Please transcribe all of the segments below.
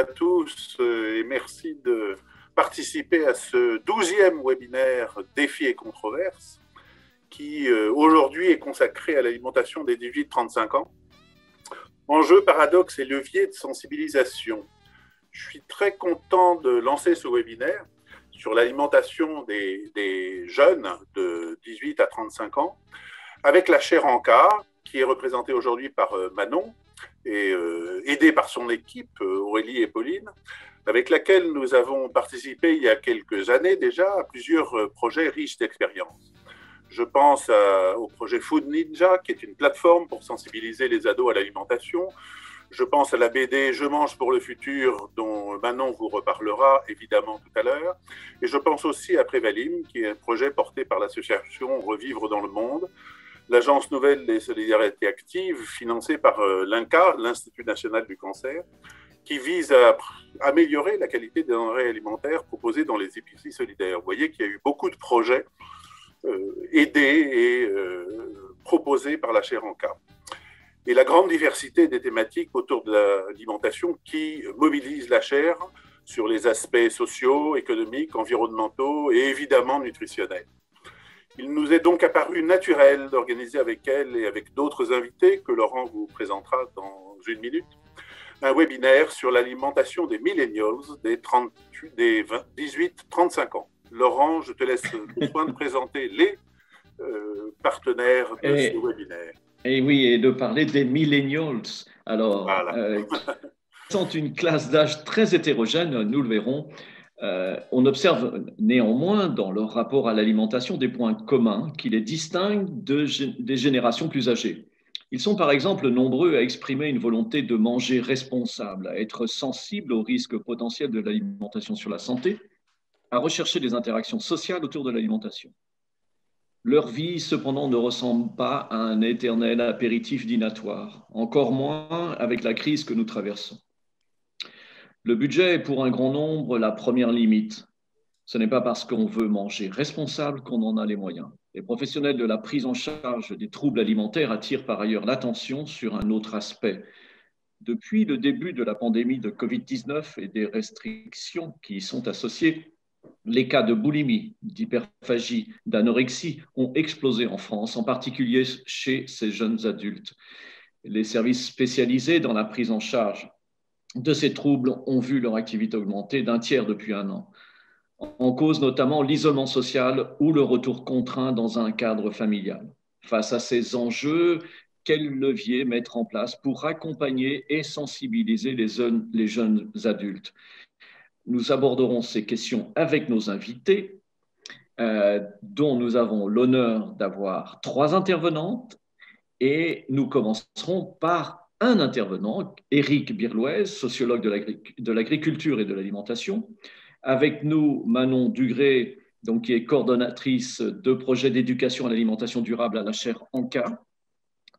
à tous et merci de participer à ce 12e webinaire Défis et controverses qui aujourd'hui est consacré à l'alimentation des 18-35 ans. Enjeux, paradoxes et leviers de sensibilisation. Je suis très content de lancer ce webinaire sur l'alimentation des jeunes de 18 à 35 ans avec la chaire ANCA qui est représentée aujourd'hui par Manon et aidée par son équipe, Aurélie et Pauline, avec laquelle nous avons participé il y a quelques années déjà à plusieurs projets riches d'expériences. Je pense au projet Food Ninja, qui est une plateforme pour sensibiliser les ados à l'alimentation. Je pense à la BD Je mange pour le futur, dont Manon vous reparlera évidemment tout à l'heure. Et je pense aussi à Prévalim, qui est un projet porté par l'association Revivre dans le monde, l'Agence nouvelle des solidarités actives, financée par l'INCA, l'Institut national du cancer, qui vise à améliorer la qualité des denrées alimentaires proposées dans les épiceries solidaires. Vous voyez qu'il y a eu beaucoup de projets aidés et proposés par la chaire ANCA. Et la grande diversité des thématiques autour de l'alimentation qui mobilise la chaire sur les aspects sociaux, économiques, environnementaux et évidemment nutritionnels. Il nous est donc apparu naturel d'organiser avec elle et avec d'autres invités que Laurent vous présentera dans une minute, un webinaire sur l'alimentation des millennials des 18-35 ans. Laurent, je te laisse le soin de présenter les partenaires de ce webinaire. Et oui, et de parler des millennials. Alors, voilà. Qui sont une classe d'âge très hétérogène, nous le verrons. On observe néanmoins dans leur rapport à l'alimentation des points communs qui les distinguent des générations plus âgées. Ils sont par exemple nombreux à exprimer une volonté de manger responsable, à être sensibles aux risques potentiels de l'alimentation sur la santé, à rechercher des interactions sociales autour de l'alimentation. Leur vie, cependant, ne ressemble pas à un éternel apéritif dînatoire, encore moins avec la crise que nous traversons. Le budget est pour un grand nombre la première limite. Ce n'est pas parce qu'on veut manger responsable qu'on en a les moyens. Les professionnels de la prise en charge des troubles alimentaires attirent par ailleurs l'attention sur un autre aspect. Depuis le début de la pandémie de Covid-19 et des restrictions qui y sont associées, les cas de boulimie, d'hyperphagie, d'anorexie ont explosé en France, en particulier chez ces jeunes adultes. Les services spécialisés dans la prise en charge de ces troubles ont vu leur activité augmenter d'un tiers depuis un an. En cause notamment l'isolement social ou le retour contraint dans un cadre familial. Face à ces enjeux, quels leviers mettre en place pour accompagner et sensibiliser les jeunes adultes? Nous aborderons ces questions avec nos invités, dont nous avons l'honneur d'avoir 3 intervenantes, et nous commencerons par un intervenant, Éric Birlouez, sociologue de l'agriculture et de l'alimentation. Avec nous, Manon Dugré, donc, qui est coordonnatrice de projets d'éducation à l'alimentation durable à la chaire ANCA,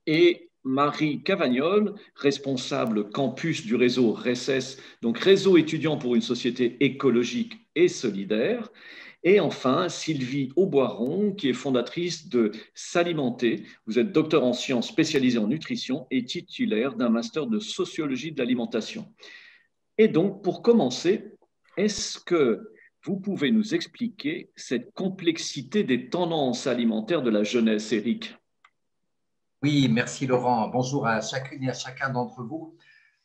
et Marie Cavagnol, responsable campus du réseau RESES, donc Réseau étudiant pour une société écologique et solidaire. Et enfin, Sylvie Auboiron, qui est fondatrice de S'alimenter. Vous êtes docteur en sciences spécialisée en nutrition et titulaire d'un master de sociologie de l'alimentation. Et donc, pour commencer, est-ce que vous pouvez nous expliquer cette complexité des tendances alimentaires de la jeunesse, Éric? Oui, merci Laurent. Bonjour à chacune et à chacun d'entre vous.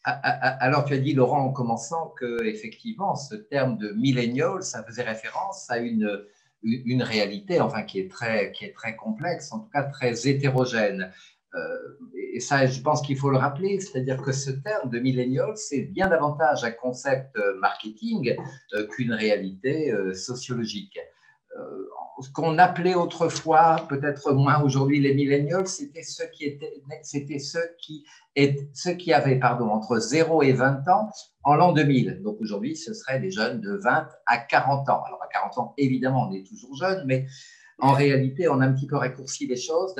Alors, tu as dit, Laurent, en commençant, qu'effectivement, ce terme de millennial, ça faisait référence à une réalité, enfin, qui est très complexe, en tout cas très hétérogène. Et ça, je pense qu'il faut le rappeler, c'est-à-dire que ce terme de millennial, c'est bien davantage un concept marketing qu'une réalité sociologique. Ce qu'on appelait autrefois, peut-être moins aujourd'hui, les millennials, c'était ceux qui avaient entre 0 et 20 ans en l'an 2000. Donc aujourd'hui, ce seraient des jeunes de 20 à 40 ans. Alors à 40 ans, évidemment, on est toujours jeune, mais en réalité, on a un petit peu raccourci les choses.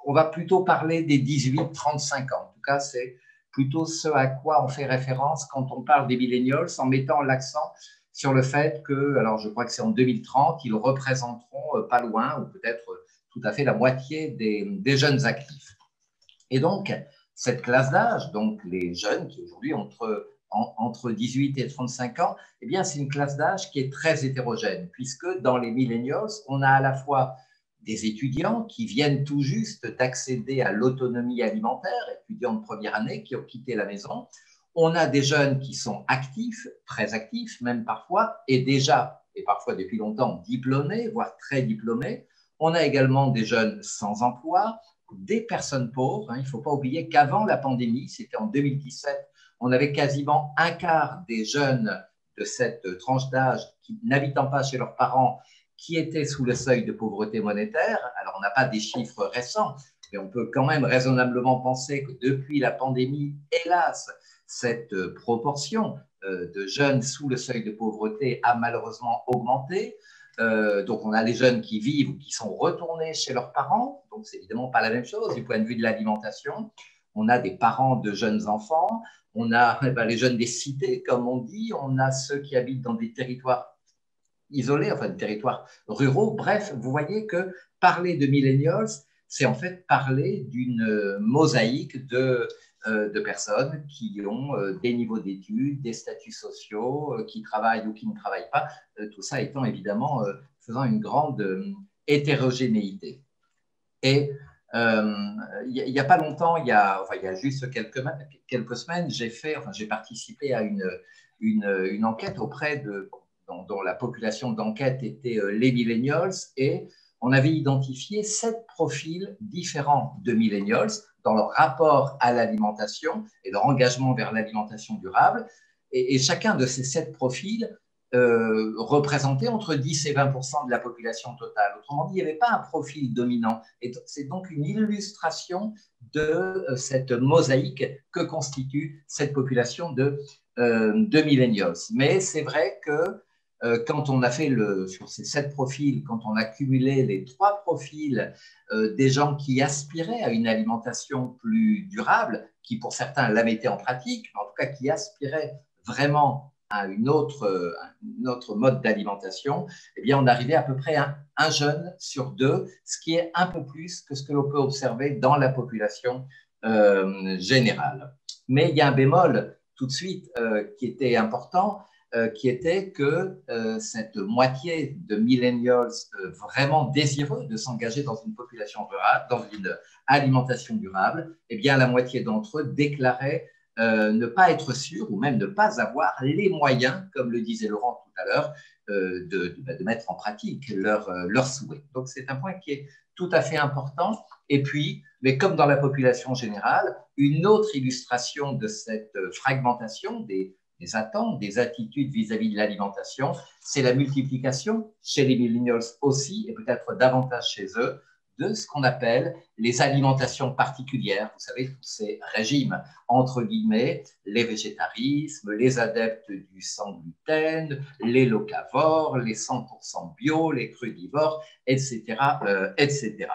On va plutôt parler des 18-35 ans. En tout cas, c'est plutôt ce à quoi on fait référence quand on parle des millennials, en mettant l'accent sur le fait que, alors je crois que c'est en 2030, ils représenteront pas loin, ou peut-être tout à fait la moitié des jeunes actifs. Et donc, cette classe d'âge, donc les jeunes qui aujourd'hui ont entre entre 18 et 35 ans, eh bien, c'est une classe d'âge qui est très hétérogène, puisque dans les millennials, on a à la fois des étudiants qui viennent tout juste d'accéder à l'autonomie alimentaire, étudiants de première année qui ont quitté la maison. On a des jeunes qui sont actifs, très actifs même parfois, et déjà, et parfois depuis longtemps, diplômés, voire très diplômés. On a également des jeunes sans emploi, des personnes pauvres. Il ne faut pas oublier qu'avant la pandémie, c'était en 2017, on avait quasiment un quart des jeunes de cette tranche d'âge qui n'habitant pas chez leurs parents qui étaient sous le seuil de pauvreté monétaire. Alors, on n'a pas des chiffres récents, mais on peut quand même raisonnablement penser que depuis la pandémie, hélas, cette proportion de jeunes sous le seuil de pauvreté a malheureusement augmenté. Donc, on a les jeunes qui vivent ou qui sont retournés chez leurs parents. Donc, c'est évidemment pas la même chose du point de vue de l'alimentation. On a des parents de jeunes enfants. On a les jeunes des cités, comme on dit. On a ceux qui habitent dans des territoires isolés, enfin des territoires ruraux. Bref, vous voyez que parler de millennials, c'est en fait parler d'une mosaïque de personnes qui ont des niveaux d'études, des statuts sociaux, qui travaillent ou qui ne travaillent pas, tout ça étant évidemment faisant une grande hétérogénéité. Et il n'y a pas longtemps, il y a juste quelques semaines, j'ai participé à une enquête auprès de, dont la population d'enquête était les millennials, et on avait identifié 7 profils différents de millennials dans leur rapport à l'alimentation et leur engagement vers l'alimentation durable. Et chacun de ces 7 profils représentait entre 10 et 20% de la population totale. Autrement dit, il n'y avait pas un profil dominant. Et c'est donc une illustration de cette mosaïque que constitue cette population de millennials. Mais c'est vrai que quand on a fait sur ces 7 profils, quand on a cumulé les 3 profils des gens qui aspiraient à une alimentation plus durable, qui pour certains la mettaient en pratique, mais en tout cas qui aspiraient vraiment à un autre mode d'alimentation, eh bien, on arrivait à peu près à un jeune sur 2, ce qui est un peu plus que ce que l'on peut observer dans la population générale. Mais il y a un bémol tout de suite qui était important, qui était que cette moitié de millennials vraiment désireux de s'engager dans une population rurale, dans une alimentation durable, eh bien, la moitié d'entre eux déclaraient ne pas être sûr ou même ne pas avoir les moyens, comme le disait Laurent tout à l'heure, de mettre en pratique leurs souhaits. Donc, c'est un point qui est tout à fait important. Et puis, mais comme dans la population générale, une autre illustration de cette fragmentation des attentes, des attitudes vis-à-vis de l'alimentation, c'est la multiplication chez les millennials aussi, et peut-être davantage chez eux, de ce qu'on appelle les alimentations particulières. Vous savez, tous ces régimes, entre guillemets, les végétarismes, les adeptes du sans gluten, les locavores, les 100% bio, les crudivores, etc., etc.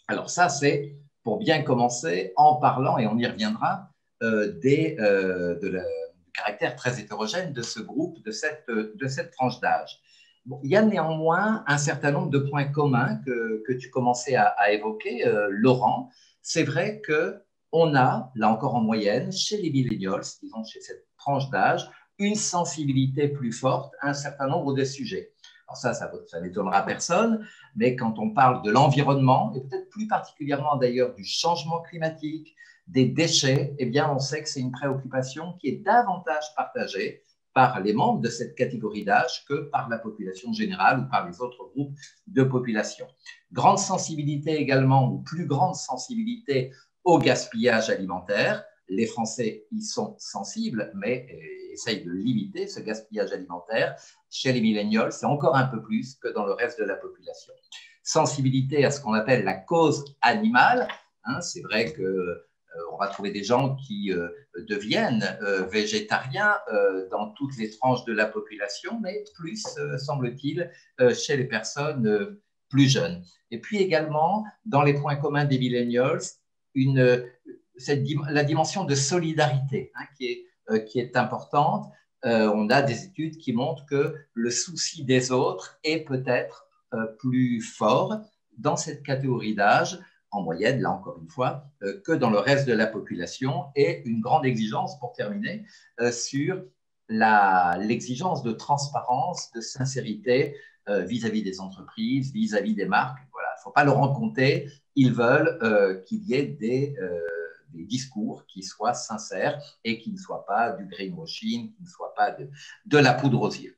Alors ça, c'est pour bien commencer en parlant, et on y reviendra, du caractère très hétérogène de ce groupe, de cette tranche d'âge. Bon, il y a néanmoins un certain nombre de points communs que tu commençais à évoquer, Laurent. C'est vrai qu'on a, là encore en moyenne, chez les millennials, disons chez cette tranche d'âge, une sensibilité plus forte à un certain nombre de sujets. Alors ça n'étonnera personne, mais quand on parle de l'environnement, et peut-être plus particulièrement d'ailleurs du changement climatique, des déchets, eh bien on sait que c'est une préoccupation qui est davantage partagée par les membres de cette catégorie d'âge que par la population générale ou par les autres groupes de population. Grande sensibilité également, ou plus grande sensibilité au gaspillage alimentaire. Les Français y sont sensibles, mais essayent de limiter ce gaspillage alimentaire. Chez les millennials, c'est encore un peu plus que dans le reste de la population. Sensibilité à ce qu'on appelle la cause animale. C'est vrai que on va trouver des gens qui deviennent végétariens dans toutes les tranches de la population, mais plus, semble-t-il, chez les personnes plus jeunes. Et puis également, dans les points communs des millennials, la dimension de solidarité qui est importante. On a des études qui montrent que le souci des autres est peut-être plus fort dans cette catégorie d'âge en moyenne, là encore une fois, que dans le reste de la population, et une grande exigence, pour terminer, sur l'exigence de transparence, de sincérité vis-à-vis des entreprises, vis-à-vis des marques. Voilà, il ne faut pas leur en compter, ils veulent qu'il y ait des discours qui soient sincères et qui ne soient pas du greenwashing, qui ne soient pas de la poudre aux yeux.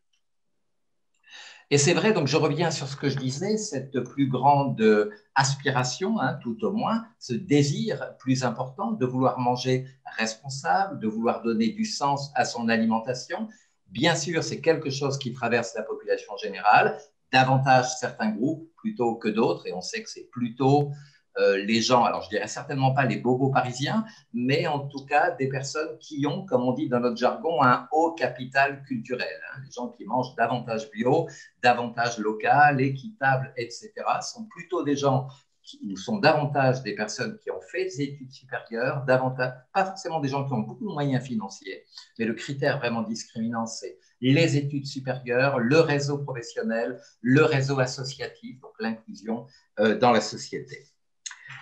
Et c'est vrai, donc je reviens sur ce que je disais, cette plus grande aspiration, tout au moins, ce désir plus important de vouloir manger responsable, de vouloir donner du sens à son alimentation. Bien sûr, c'est quelque chose qui traverse la population générale, davantage certains groupes plutôt que d'autres, et on sait que c'est plutôt les gens, alors je dirais certainement pas les bobos parisiens, mais en tout cas des personnes qui ont, comme on dit dans notre jargon, un haut capital culturel. Les gens qui mangent davantage bio, davantage local, équitable, etc., sont plutôt des gens qui sont davantage des personnes qui ont fait des études supérieures, davantage, pas forcément des gens qui ont beaucoup de moyens financiers, mais le critère vraiment discriminant, c'est les études supérieures, le réseau professionnel, le réseau associatif, donc l'inclusion dans la société.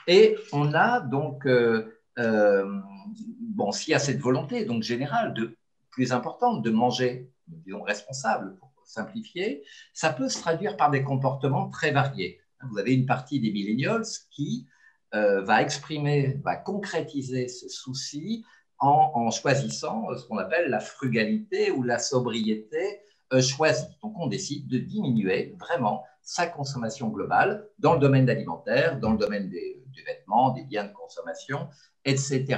Et on a donc, bon, s'il y a cette volonté donc générale, plus importante, de manger, disons, responsable, pour simplifier, ça peut se traduire par des comportements très variés. Vous avez une partie des millennials qui va exprimer, va concrétiser ce souci en choisissant ce qu'on appelle la frugalité ou la sobriété choisie. Donc, on décide de diminuer vraiment sa consommation globale dans le domaine alimentaire, dans le domaine des vêtements, des biens de consommation, etc.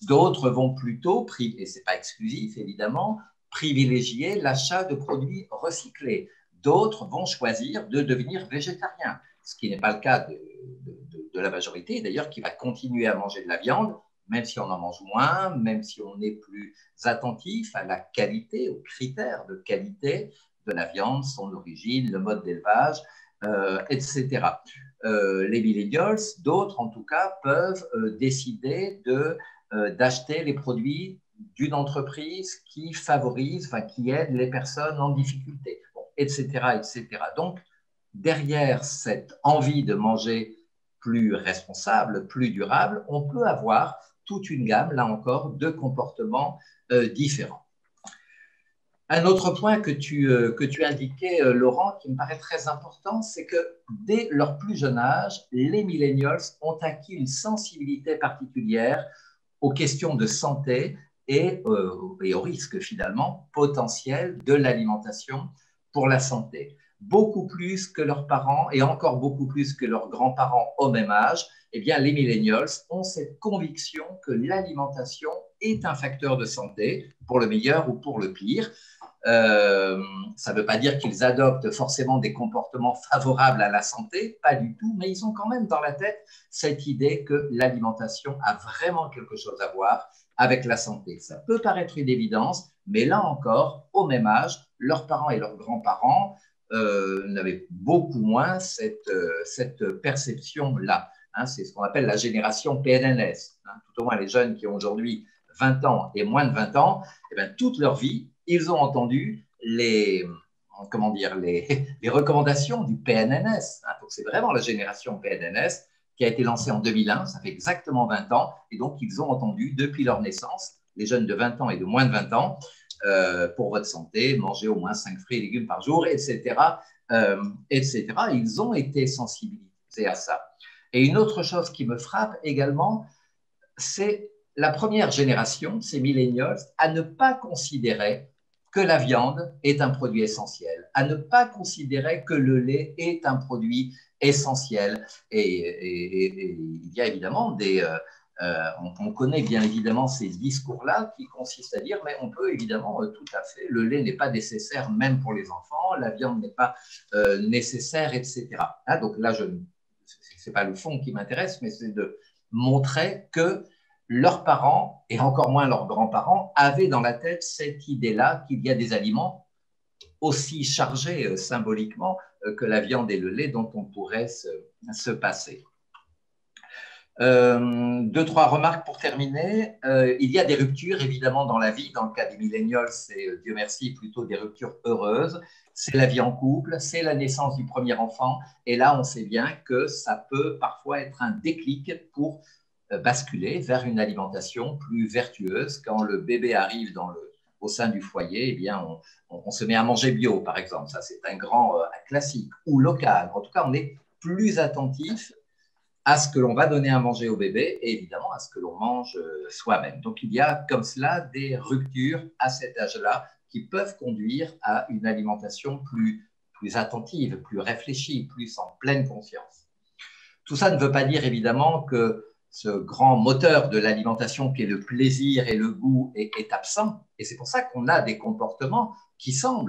D'autres vont plutôt, et ce n'est pas exclusif évidemment, privilégier l'achat de produits recyclés. D'autres vont choisir de devenir végétariens, ce qui n'est pas le cas de la majorité, d'ailleurs, qui va continuer à manger de la viande, même si on en mange moins, même si on est plus attentif à la qualité, aux critères de qualité de la viande, son origine, le mode d'élevage, etc. Les millennials, d'autres en tout cas, peuvent décider d'acheter les produits d'une entreprise qui favorise, enfin qui aide les personnes en difficulté, bon, etc., etc. Donc, derrière cette envie de manger plus responsable, plus durable, on peut avoir toute une gamme, là encore, de comportements différents. Un autre point que tu indiquais, Laurent, qui me paraît très important, c'est que dès leur plus jeune âge, les millennials ont acquis une sensibilité particulière aux questions de santé et aux risques finalement potentiels de l'alimentation pour la santé. Beaucoup plus que leurs parents et encore beaucoup plus que leurs grands-parents au même âge, eh bien, les millennials ont cette conviction que l'alimentation est un facteur de santé, pour le meilleur ou pour le pire. Ça ne veut pas dire qu'ils adoptent forcément des comportements favorables à la santé, pas du tout, mais ils ont quand même dans la tête cette idée que l'alimentation a vraiment quelque chose à voir avec la santé. Ça peut paraître une évidence, mais là encore, au même âge, leurs parents et leurs grands-parents n'avaient beaucoup moins cette perception-là. C'est ce qu'on appelle la génération PNNS. Tout au moins les jeunes qui ont aujourd'hui 20 ans et moins de 20 ans, eh bien, toute leur vie, ils ont entendu les recommandations du PNNS. Donc, c'est vraiment la génération PNNS qui a été lancée en 2001, ça fait exactement 20 ans, et donc ils ont entendu depuis leur naissance, les jeunes de 20 ans et de moins de 20 ans, pour votre santé, manger au moins 5 fruits et légumes par jour, etc. etc. Ils ont été sensibilisés à ça. Et une autre chose qui me frappe également, c'est la première génération, ces millennials, à ne pas considérer que la viande est un produit essentiel, à ne pas considérer que le lait est un produit essentiel. Et il y a évidemment on connaît bien évidemment ces discours-là qui consistent à dire, mais on peut évidemment tout à fait, le lait n'est pas nécessaire même pour les enfants, la viande n'est pas nécessaire, etc. Donc là, ce n'est pas le fond qui m'intéresse, mais c'est de montrer que leurs parents, et encore moins leurs grands-parents, avaient dans la tête cette idée-là qu'il y a des aliments aussi chargés symboliquement que la viande et le lait dont on pourrait se passer. Deux, trois remarques pour terminer. Il y a des ruptures, évidemment, dans la vie. Dans le cas des millennials, c'est, Dieu merci, plutôt des ruptures heureuses. C'est la vie en couple, c'est la naissance du premier enfant. Et là, on sait bien que ça peut parfois être un déclic pour basculer vers une alimentation plus vertueuse. Quand le bébé arrive au sein du foyer, eh bien, on se met à manger bio, par exemple. Ça, c'est un grand classique, ou local. En tout cas, on est plus attentif à ce que l'on va donner à manger au bébé et évidemment à ce que l'on mange soi-même. Donc, il y a comme cela des ruptures à cet âge-là qui peuvent conduire à une alimentation plus attentive, plus réfléchie, plus en pleine conscience. Tout ça ne veut pas dire évidemment que ce grand moteur de l'alimentation qui est le plaisir et le goût est absent. Et c'est pour ça qu'on a des comportements qui sont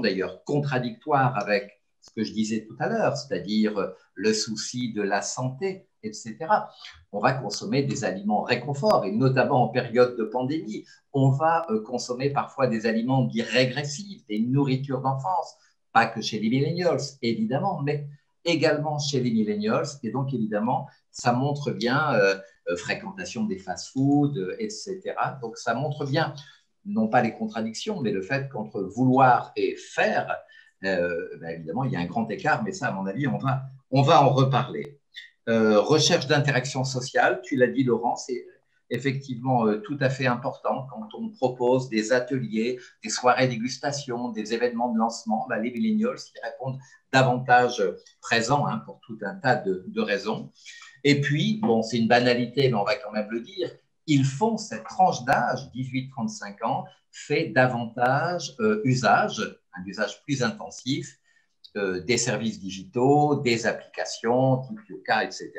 d'ailleurs contradictoires avec ce que je disais tout à l'heure, c'est-à-dire le souci de la santé, etc. On va consommer des aliments réconfort, et notamment en période de pandémie. On va consommer parfois des aliments dits régressifs, des nourritures d'enfance, pas que chez les millennials, évidemment, mais également chez les millennials. Et donc, évidemment, ça montre bien fréquentation des fast-foods, etc. Donc, ça montre bien, non pas les contradictions, mais le fait qu'entre vouloir et faire, évidemment, il y a un grand écart, mais ça, à mon avis, on va en reparler. Recherche d'interaction sociale, tu l'as dit, Laurent, c'est effectivement tout à fait important quand on propose des ateliers, des soirées dégustation, des événements de lancement. Les millennials qui répondent davantage présents pour tout un tas de raisons. Et puis, bon, c'est une banalité, mais on va quand même le dire, ils font cette tranche d'âge, 18-35 ans, fait davantage un usage plus intensif des services digitaux, des applications, type Yuka, etc.,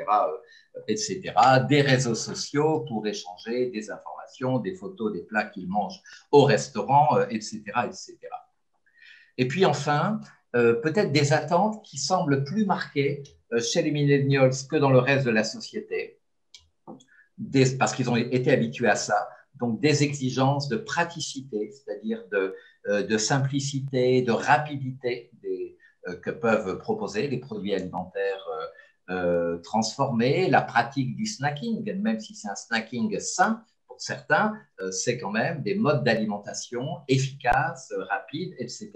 des réseaux sociaux pour échanger des informations, des photos des plats qu'ils mangent au restaurant, etc., etc. Et puis enfin, peut-être des attentes qui semblent plus marquées chez les millennials que dans le reste de la société, parce qu'ils ont été habitués à ça. Donc, des exigences de praticité, c'est-à-dire de simplicité, de rapidité que peuvent proposer les produits alimentaires transformés, la pratique du snacking, même si c'est un snacking sain pour certains, c'est quand même des modes d'alimentation efficaces, rapides, etc.,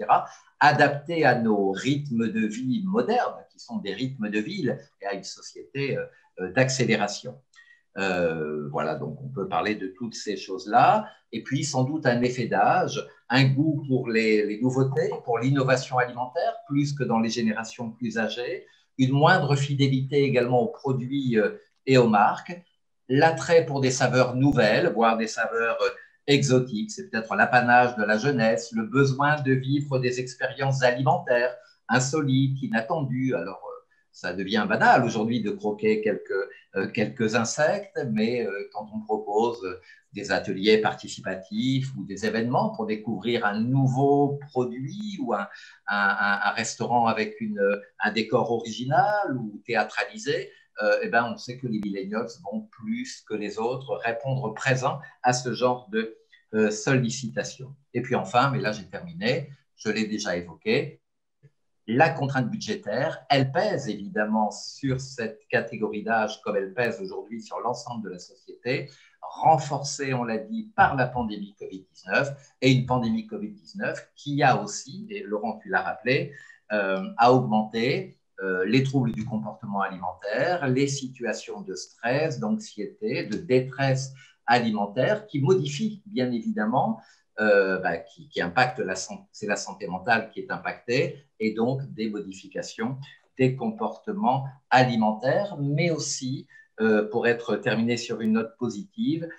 adaptés à nos rythmes de vie modernes, qui sont des rythmes de ville, et à une société d'accélération. Voilà, donc on peut parler de toutes ces choses-là. Et puis, sans doute, un effet d'âge, un goût pour les nouveautés, pour l'innovation alimentaire, plus que dans les générations plus âgées, une moindre fidélité également aux produits et aux marques, l'attrait pour des saveurs nouvelles, voire des saveurs exotiques, c'est peut-être l'apanage de la jeunesse, le besoin de vivre des expériences alimentaires insolites, inattendues. Alors, ça devient banal aujourd'hui de croquer quelques insectes, mais quand on propose des ateliers participatifs ou des événements pour découvrir un nouveau produit ou un restaurant avec un décor original ou théâtralisé, on sait que les millennials vont plus que les autres répondre présent à ce genre de sollicitation. Et puis enfin, mais là j'ai terminé, je l'ai déjà évoqué, la contrainte budgétaire, elle pèse évidemment sur cette catégorie d'âge comme elle pèse aujourd'hui sur l'ensemble de la société, renforcée, on l'a dit, par la pandémie Covid-19 et une pandémie Covid-19 qui a aussi, et Laurent, tu l'as rappelé, a augmenté les troubles du comportement alimentaire, les situations de stress, d'anxiété, de détresse alimentaire qui modifient bien évidemment qui impacte c'est la santé mentale qui est impactée et donc des modifications des comportements alimentaires, mais aussi, pour être terminé sur une note positive,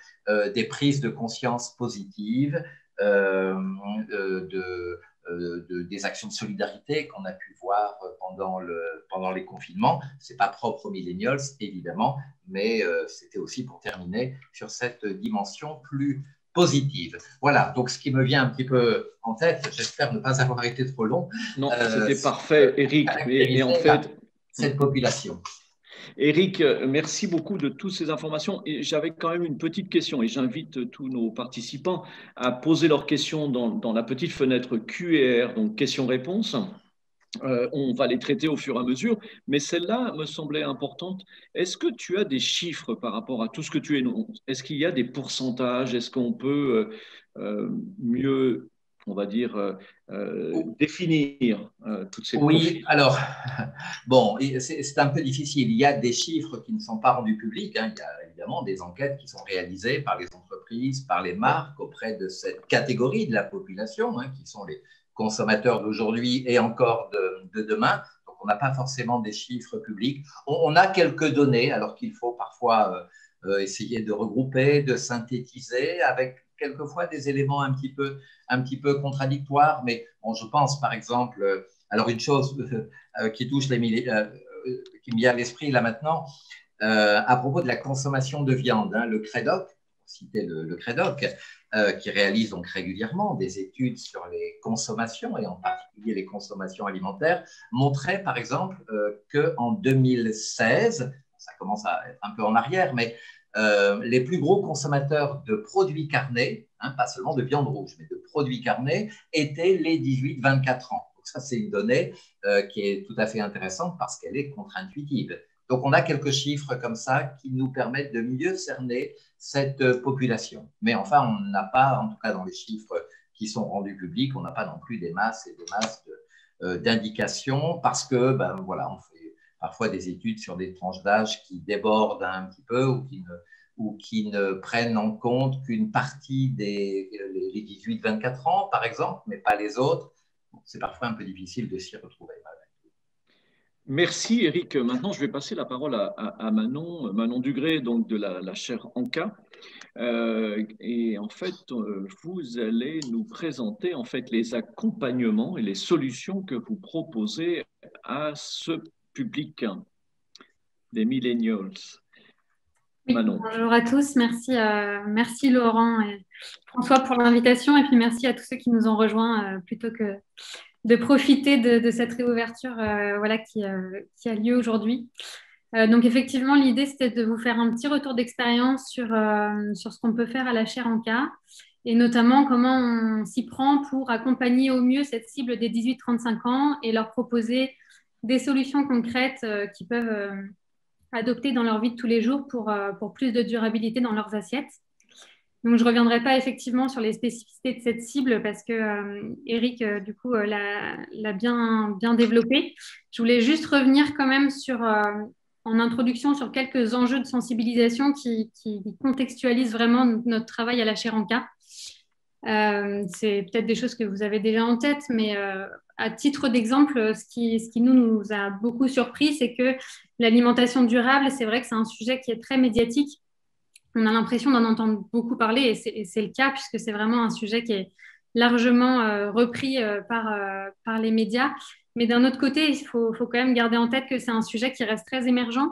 des prises de conscience positives, des actions de solidarité qu'on a pu voir pendant les confinements. Ce n'est pas propre aux millennials, évidemment, mais c'était aussi pour terminer sur cette dimension plus positive. Voilà, donc ce qui me vient un petit peu en tête, j'espère ne pas avoir été trop long. Non, c'était parfait, Eric. Et en fait, cette population. Eric, merci beaucoup de toutes ces informations. Et j'avais quand même une petite question et j'invite tous nos participants à poser leurs questions dans la petite fenêtre Q&R, donc questions-réponses. On va les traiter au fur et à mesure, mais celle-là me semblait importante. Est-ce que tu as des chiffres par rapport à tout ce que tu énonces? Est-ce qu'il y a des pourcentages? Est-ce qu'on peut mieux, on va dire, définir toutes ces Oui, profils? alors, bon, c'est un peu difficile. Il y a des chiffres qui ne sont pas rendus publics, hein. Il y a évidemment des enquêtes qui sont réalisées par les entreprises, par les marques auprès de cette catégorie de la population, hein, qui sont les consommateurs d'aujourd'hui et encore de demain. Donc, on n'a pas forcément des chiffres publics. On a quelques données, alors qu'il faut parfois essayer de regrouper, de synthétiser, avec quelquefois des éléments un petit peu contradictoires. Mais bon, je pense, par exemple, alors une chose qui touche qui me vient à l'esprit là maintenant, à propos de la consommation de viande, hein, le CREDOC, pour citer le CREDOC, qui réalise donc régulièrement des études sur les consommations et en particulier les consommations alimentaires, montrait par exemple qu'en 2016, ça commence à être un peu en arrière, mais les plus gros consommateurs de produits carnés, hein, pas seulement de viande rouge, mais de produits carnés, étaient les 18-24 ans. Donc ça, c'est une donnée qui est tout à fait intéressante parce qu'elle est contre-intuitive. Donc, on a quelques chiffres comme ça qui nous permettent de mieux cerner cette population. Mais enfin, on n'a pas, en tout cas dans les chiffres qui sont rendus publics, on n'a pas non plus des masses et des masses d'indications parce que, ben voilà, on fait parfois des études sur des tranches d'âge qui débordent un petit peu ou qui ne prennent en compte qu'une partie des les 18-24 ans, par exemple, mais pas les autres. C'est parfois un peu difficile de s'y retrouver. Merci Eric. Maintenant, je vais passer la parole à Manon, Manon Dugré, donc de la chaire ANCA. Et en fait, vous allez nous présenter en fait les accompagnements et les solutions que vous proposez à ce public des millennials. Oui, bonjour à tous, merci Laurent et François pour l'invitation et puis merci à tous ceux qui nous ont rejoints plutôt que de profiter de cette réouverture voilà, qui a lieu aujourd'hui. Donc effectivement, l'idée c'était de vous faire un petit retour d'expérience sur ce qu'on peut faire à la chaire ANCA et notamment comment on s'y prend pour accompagner au mieux cette cible des 18-35 ans et leur proposer des solutions concrètes qui peuvent adopter dans leur vie de tous les jours pour plus de durabilité dans leurs assiettes. Donc, je ne reviendrai pas effectivement sur les spécificités de cette cible parce que Eric, du coup, l'a bien développé. Je voulais juste revenir quand même en introduction sur quelques enjeux de sensibilisation qui contextualisent vraiment notre travail à la chaire ANCA. C'est peut-être des choses que vous avez déjà en tête, mais à titre d'exemple, ce qui nous a beaucoup surpris, c'est que l'alimentation durable, c'est vrai que c'est un sujet qui est très médiatique. On a l'impression d'en entendre beaucoup parler et c'est le cas puisque c'est vraiment un sujet qui est largement repris par les médias. Mais d'un autre côté, il faut quand même garder en tête que c'est un sujet qui reste très émergent.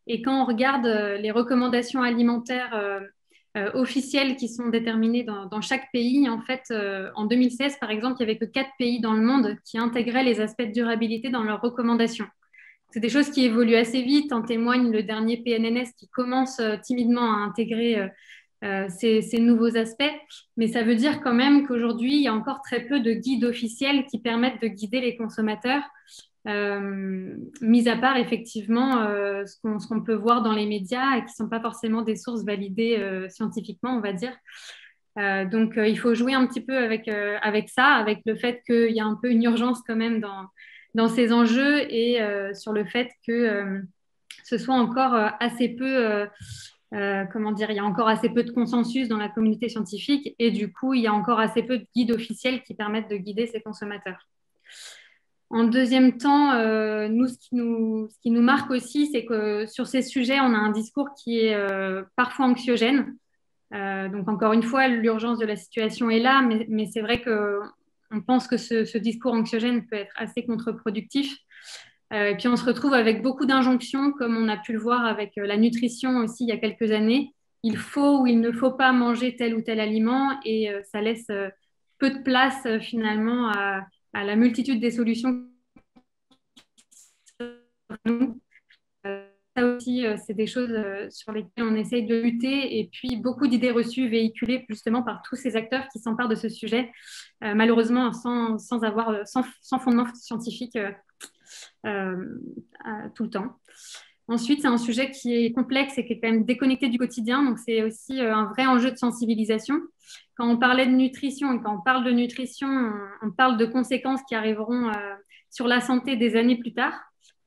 Et quand on regarde les recommandations alimentaires officielles qui sont déterminées dans chaque pays, en fait, en 2016, par exemple, il n'y avait que 4 pays dans le monde qui intégraient les aspects de durabilité dans leurs recommandations. C'est des choses qui évoluent assez vite. En témoigne le dernier PNNS qui commence timidement à intégrer ces nouveaux aspects. Mais ça veut dire quand même qu'aujourd'hui, il y a encore très peu de guides officiels qui permettent de guider les consommateurs, mis à part effectivement ce qu'on peut voir dans les médias et qui ne sont pas forcément des sources validées scientifiquement, on va dire. Donc, il faut jouer un petit peu avec ça, avec le fait qu'il y a un peu une urgence quand même dans ces enjeux et sur le fait que ce soit encore assez peu, comment dire, il y a encore assez peu de consensus dans la communauté scientifique et du coup, il y a encore assez peu de guides officiels qui permettent de guider ces consommateurs. En deuxième temps, nous, ce qui nous marque aussi, c'est que sur ces sujets, on a un discours qui est parfois anxiogène. Donc, encore une fois, l'urgence de la situation est là, mais c'est vrai qu'on pense que ce discours anxiogène peut être assez contre-productif. Et puis, on se retrouve avec beaucoup d'injonctions, comme on a pu le voir avec la nutrition aussi il y a quelques années. Il faut ou il ne faut pas manger tel ou tel aliment et ça laisse peu de place finalement à la multitude des solutions. Ça aussi, c'est des choses sur lesquelles on essaye de lutter. Et puis, beaucoup d'idées reçues véhiculées justement par tous ces acteurs qui s'emparent de ce sujet, malheureusement sans fondement scientifique tout le temps. Ensuite, c'est un sujet qui est complexe et qui est quand même déconnecté du quotidien. Donc, c'est aussi un vrai enjeu de sensibilisation. Quand on parlait de nutrition et quand on parle de nutrition, on parle de conséquences qui arriveront sur la santé des années plus tard.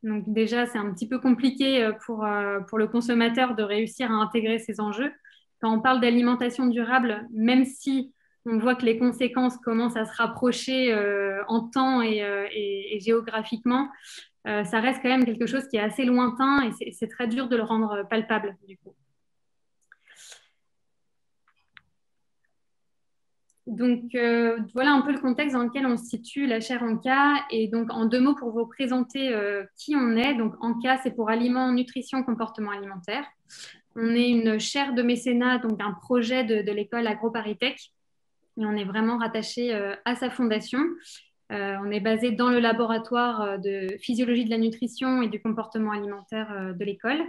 Donc, déjà, c'est un petit peu compliqué pour le consommateur de réussir à intégrer ces enjeux. Quand on parle d'alimentation durable, même si on voit que les conséquences commencent à se rapprocher en temps et géographiquement, ça reste quand même quelque chose qui est assez lointain et c'est très dur de le rendre palpable du coup. Donc voilà un peu le contexte dans lequel on se situe, la chaire Anka. Et donc en 2 mots pour vous présenter qui on est. Donc Anka, c'est pour Aliments, Nutrition, Comportement Alimentaire. On est une chaire de mécénat, donc un projet de l'école AgroParisTech. Et on est vraiment rattaché à sa fondation. On est basé dans le laboratoire de physiologie de la nutrition et du comportement alimentaire de l'école.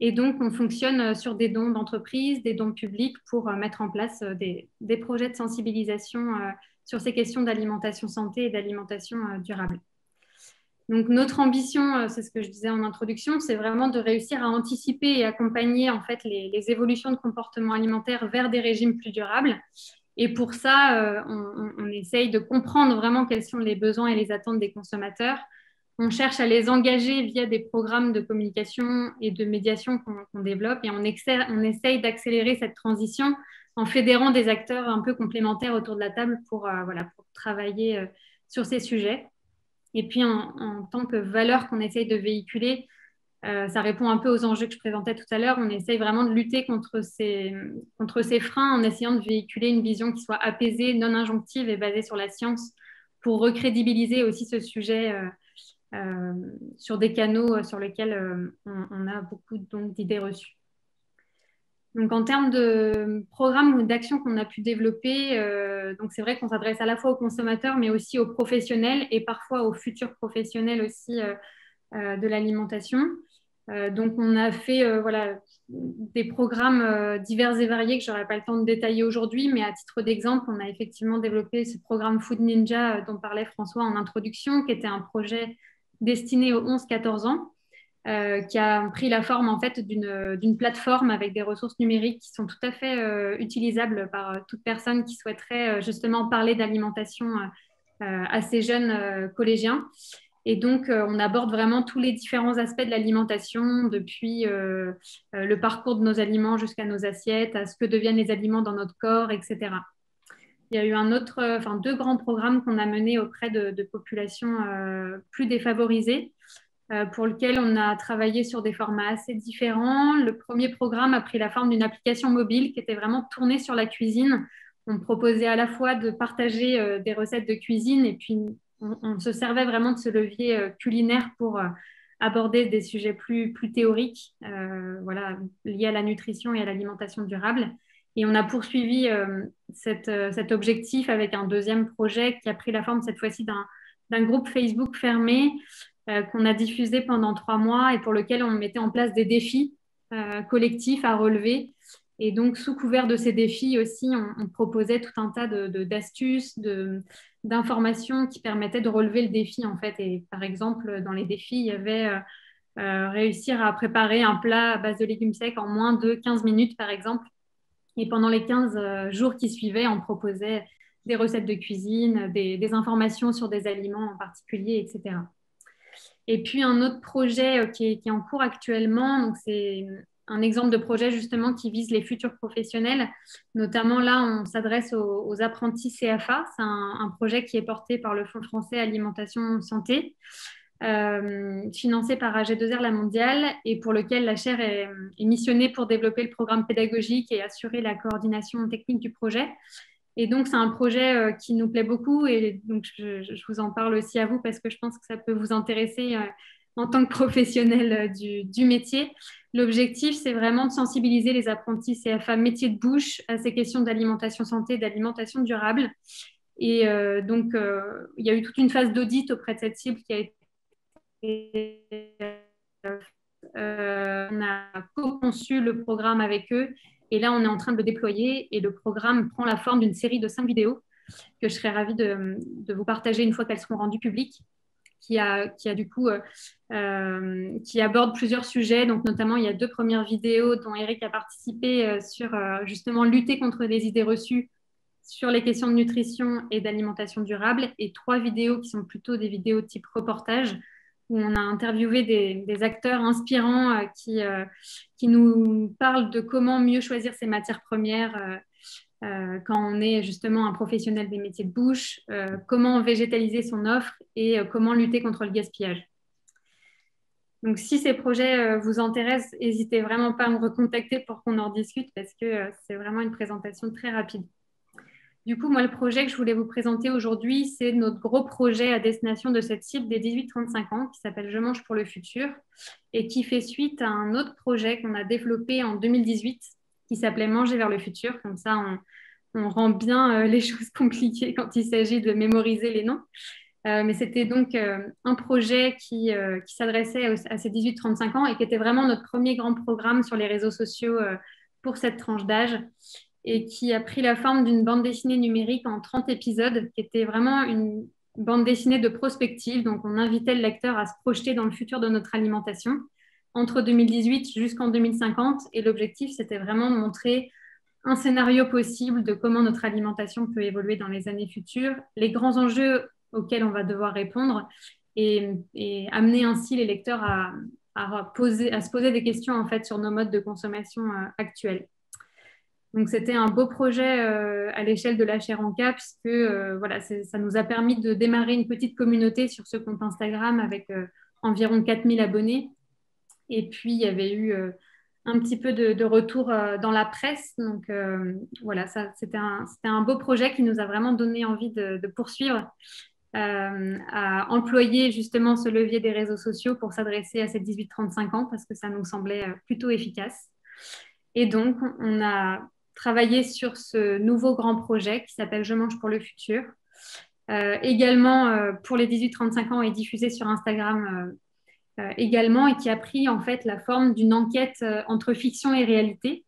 Et donc, on fonctionne sur des dons d'entreprises, des dons publics pour mettre en place des projets de sensibilisation sur ces questions d'alimentation santé et d'alimentation durable. Donc, notre ambition, c'est ce que je disais en introduction, c'est vraiment de réussir à anticiper et accompagner en fait les évolutions de comportement alimentaire vers des régimes plus durables. Et pour ça, on essaye de comprendre vraiment quels sont les besoins et les attentes des consommateurs. On cherche à les engager via des programmes de communication et de médiation qu'on développe et on essaye d'accélérer cette transition en fédérant des acteurs un peu complémentaires autour de la table pour travailler sur ces sujets. Et puis, en tant que valeur qu'on essaye de véhiculer, ça répond un peu aux enjeux que je présentais tout à l'heure. On essaye vraiment de lutter contre ces freins en essayant de véhiculer une vision qui soit apaisée, non injonctive et basée sur la science pour recrédibiliser aussi ce sujet sur des canaux sur lesquels on a beaucoup d'idées reçues. Donc, en termes de programmes ou d'actions qu'on a pu développer, donc c'est vrai qu'on s'adresse à la fois aux consommateurs, mais aussi aux professionnels et parfois aux futurs professionnels aussi de l'alimentation. Donc, on a fait des programmes divers et variés que je n'aurai pas le temps de détailler aujourd'hui, mais à titre d'exemple, on a effectivement développé ce programme Food Ninja dont parlait François en introduction, qui était un projet destiné aux 11-14 ans, qui a pris la forme en fait d'une plateforme avec des ressources numériques qui sont tout à fait utilisables par toute personne qui souhaiterait justement parler d'alimentation à ces jeunes collégiens. Et donc, on aborde vraiment tous les différents aspects de l'alimentation, depuis le parcours de nos aliments jusqu'à nos assiettes, à ce que deviennent les aliments dans notre corps, etc. Il y a eu 2 grands programmes qu'on a menés auprès de populations plus défavorisées, pour lequel on a travaillé sur des formats assez différents. Le premier programme a pris la forme d'une application mobile qui était vraiment tournée sur la cuisine. On proposait à la fois de partager des recettes de cuisine et puis on se servait vraiment de ce levier culinaire pour aborder des sujets plus théoriques liés à la nutrition et à l'alimentation durable. Et on a poursuivi cet objectif avec un deuxième projet qui a pris la forme cette fois-ci d'un groupe Facebook fermé qu'on a diffusé pendant 3 mois et pour lequel on mettait en place des défis collectifs à relever. Et donc, sous couvert de ces défis aussi, on proposait tout un tas d'astuces, d'informations qui permettaient de relever le défi, en fait. Et par exemple, dans les défis, il y avait réussir à préparer un plat à base de légumes secs en moins de 15 minutes, par exemple. Et pendant les 15 jours qui suivaient, on proposait des recettes de cuisine, des informations sur des aliments en particulier, etc. Et puis, un autre projet qui est en cours actuellement, donc c'est un exemple de projet justement qui vise les futurs professionnels. Notamment là, on s'adresse aux apprentis CFA. C'est un projet qui est porté par le Fonds français Alimentation Santé, financé par AG2R La Mondiale et pour lequel la chaire est missionnée pour développer le programme pédagogique et assurer la coordination technique du projet. Et donc, c'est un projet qui nous plaît beaucoup et donc je vous en parle aussi à vous parce que je pense que ça peut vous intéresser en tant que professionnel du métier. L'objectif, c'est vraiment de sensibiliser les apprentis CFA métiers de bouche à ces questions d'alimentation santé et d'alimentation durable. Et donc, il y a eu toute une phase d'audit auprès de cette cible qui a été on on a co-conçu le programme avec eux et là, on est en train de le déployer et le programme prend la forme d'une série de 5 vidéos que je serais ravie de vous partager une fois qu'elles seront rendues publiques, qui aborde plusieurs sujets. Donc, notamment, il y a 2 premières vidéos dont Eric a participé sur justement lutter contre les idées reçues sur les questions de nutrition et d'alimentation durable, et 3 vidéos qui sont plutôt des vidéos type reportage, où on a interviewé des acteurs inspirants qui nous parlent de comment mieux choisir ses matières premières quand on est justement un professionnel des métiers de bouche, comment végétaliser son offre et comment lutter contre le gaspillage. Donc, si ces projets vous intéressent, n'hésitez vraiment pas à me recontacter pour qu'on en discute parce que c'est vraiment une présentation très rapide. Du coup, moi, le projet que je voulais vous présenter aujourd'hui, c'est notre gros projet à destination de cette cible des 18-35 ans qui s'appelle « Je mange pour le futur » et qui fait suite à un autre projet qu'on a développé en 2018 qui s'appelait « Manger vers le futur ». Comme ça, on rend bien les choses compliquées quand il s'agit de mémoriser les noms. Mais c'était donc un projet qui s'adressait à ces 18-35 ans et qui était vraiment notre premier grand programme sur les réseaux sociaux pour cette tranche d'âge, et qui a pris la forme d'une bande dessinée numérique en 30 épisodes, qui était vraiment une bande dessinée de prospective. Donc, on invitait le lecteur à se projeter dans le futur de notre alimentation entre 2018 jusqu'en 2050. Et l'objectif, c'était vraiment de montrer un scénario possible de comment notre alimentation peut évoluer dans les années futures, les grands enjeux auxquels on va devoir répondre et amener ainsi les lecteurs à se poser des questions en fait, sur nos modes de consommation actuels. Donc, c'était un beau projet à l'échelle de la Cheranka puisque voilà, ça nous a permis de démarrer une petite communauté sur ce compte Instagram avec environ 4000 abonnés. Et puis, il y avait eu un petit peu de retour dans la presse. Donc, voilà, c'était un beau projet qui nous a vraiment donné envie de poursuivre, à employer justement ce levier des réseaux sociaux pour s'adresser à ces 18-35 ans parce que ça nous semblait plutôt efficace. Et donc, on a travaillé sur ce nouveau grand projet qui s'appelle « Je mange pour le futur ». Également, pour les 18-35 ans, est diffusé sur Instagram également et qui a pris en fait la forme d'une enquête entre fiction et réalité.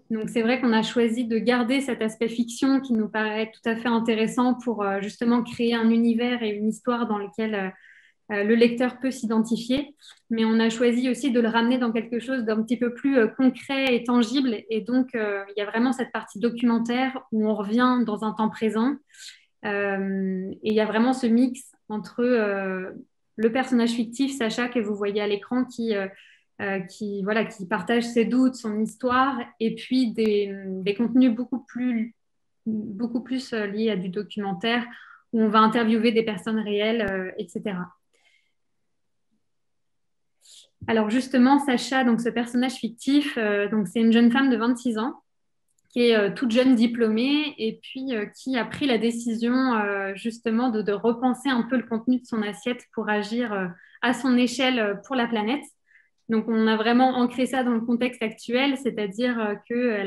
Donc, c'est vrai qu'on a choisi de garder cet aspect fiction qui nous paraît tout à fait intéressant pour justement créer un univers et une histoire dans lequel le lecteur peut s'identifier, mais on a choisi aussi de le ramener dans quelque chose d'un petit peu plus concret et tangible. Et donc, il y a vraiment cette partie documentaire où on revient dans un temps présent. Et il y a vraiment ce mix entre le personnage fictif, Sacha, que vous voyez à l'écran, qui partage ses doutes, son histoire, et puis des contenus beaucoup plus liés à du documentaire, où on va interviewer des personnes réelles, etc. Alors justement, Sacha, donc ce personnage fictif, c'est une jeune femme de 26 ans qui est toute jeune diplômée et puis qui a pris la décision justement de repenser un peu le contenu de son assiette pour agir à son échelle pour la planète. Donc on a vraiment ancré ça dans le contexte actuel, c'est-à-dire que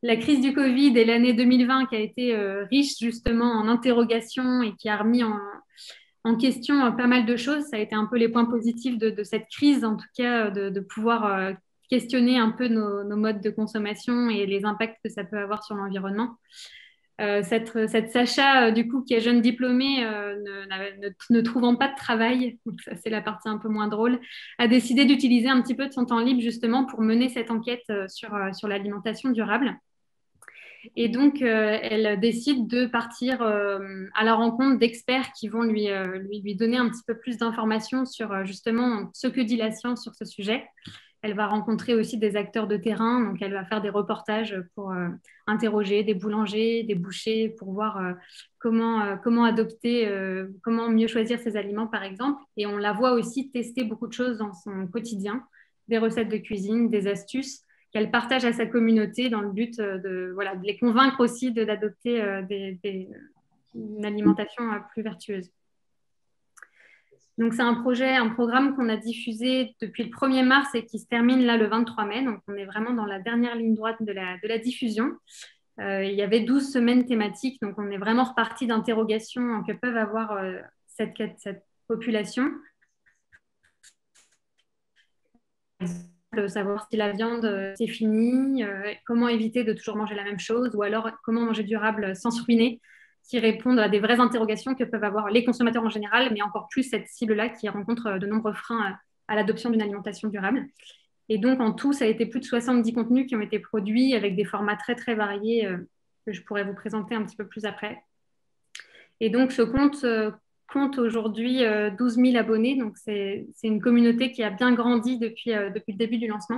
la crise du Covid et l'année 2020 qui a été riche justement en interrogations et qui a remis en question pas mal de choses. Ça a été un peu les points positifs de cette crise, en tout cas, de pouvoir questionner un peu nos modes de consommation et les impacts que ça peut avoir sur l'environnement. Cette Sacha, du coup, qui est jeune diplômée, ne trouvant pas de travail, donc ça c'est la partie un peu moins drôle, a décidé d'utiliser un petit peu de son temps libre justement pour mener cette enquête sur l'alimentation durable. Et donc, elle décide de partir à la rencontre d'experts qui vont lui donner un petit peu plus d'informations sur justement ce que dit la science sur ce sujet. Elle va rencontrer aussi des acteurs de terrain, donc elle va faire des reportages pour interroger des boulangers, des bouchers, pour voir comment adopter, comment mieux choisir ses aliments, par exemple. Et on la voit aussi tester beaucoup de choses dans son quotidien, des recettes de cuisine, des astuces qu'elle partage à sa communauté dans le but de les convaincre aussi d'adopter une alimentation plus vertueuse. Donc, c'est un programme qu'on a diffusé depuis le 1er mars et qui se termine là le 23 mai. Donc, on est vraiment dans la dernière ligne droite de la diffusion. Il y avait 12 semaines thématiques, donc on est vraiment reparti d'interrogations que peuvent avoir cette population. savoir si la viande c'est fini, comment éviter de toujours manger la même chose, ou alors comment manger durable sans se ruiner, qui répondent à des vraies interrogations que peuvent avoir les consommateurs en général, mais encore plus cette cible-là qui rencontre de nombreux freins à l'adoption d'une alimentation durable. Et donc, en tout, ça a été plus de 70 contenus qui ont été produits avec des formats très, très variés que je pourrais vous présenter un petit peu plus après. Et donc, ce compte aujourd'hui 12 000 abonnés. Donc, c'est une communauté qui a bien grandi depuis le début du lancement.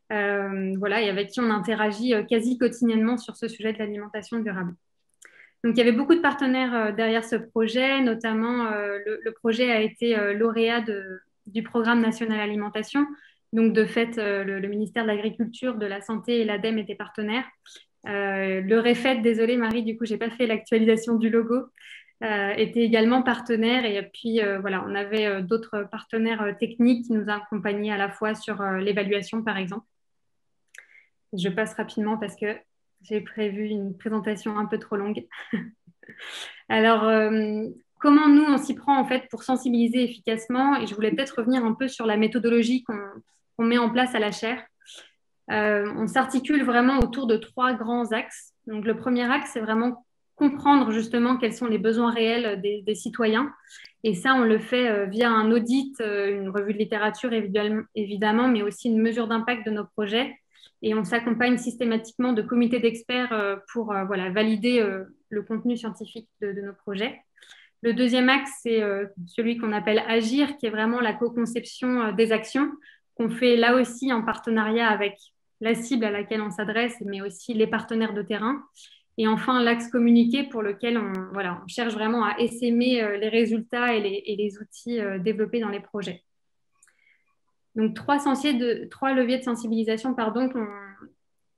Voilà, et avec qui on interagit quasi quotidiennement sur ce sujet de l'alimentation durable. Donc, il y avait beaucoup de partenaires derrière ce projet, notamment le projet a été lauréat du programme national alimentation. Donc, de fait, le ministère de l'Agriculture, de la Santé et l'ADEME étaient partenaires. Le REFET, désolé Marie, du coup, je n'ai pas fait l'actualisation du logo, était également partenaire. Et puis, voilà, on avait d'autres partenaires techniques qui nous accompagnaient à la fois sur l'évaluation, par exemple. Je passe rapidement parce que j'ai prévu une présentation un peu trop longue. Alors, comment nous, on s'y prend en fait pour sensibiliser efficacement? Et je voulais peut-être revenir un peu sur la méthodologie qu'on met en place à la chaire. On s'articule vraiment autour de 3 grands axes. Donc, le premier axe, c'est vraiment comprendre justement quels sont les besoins réels des citoyens. Et ça, on le fait via un audit, une revue de littérature évidemment, mais aussi une mesure d'impact de nos projets. Et on s'accompagne systématiquement de comités d'experts pour voilà, valider le contenu scientifique de nos projets. Le deuxième axe, c'est celui qu'on appelle Agir, qui est vraiment la co-conception des actions qu'on fait là aussi en partenariat avec la cible à laquelle on s'adresse, mais aussi les partenaires de terrain. Et enfin, l'axe Communiquer, pour lequel on cherche vraiment à essaimer les résultats et les outils développés dans les projets. Donc, 3 leviers de sensibilisation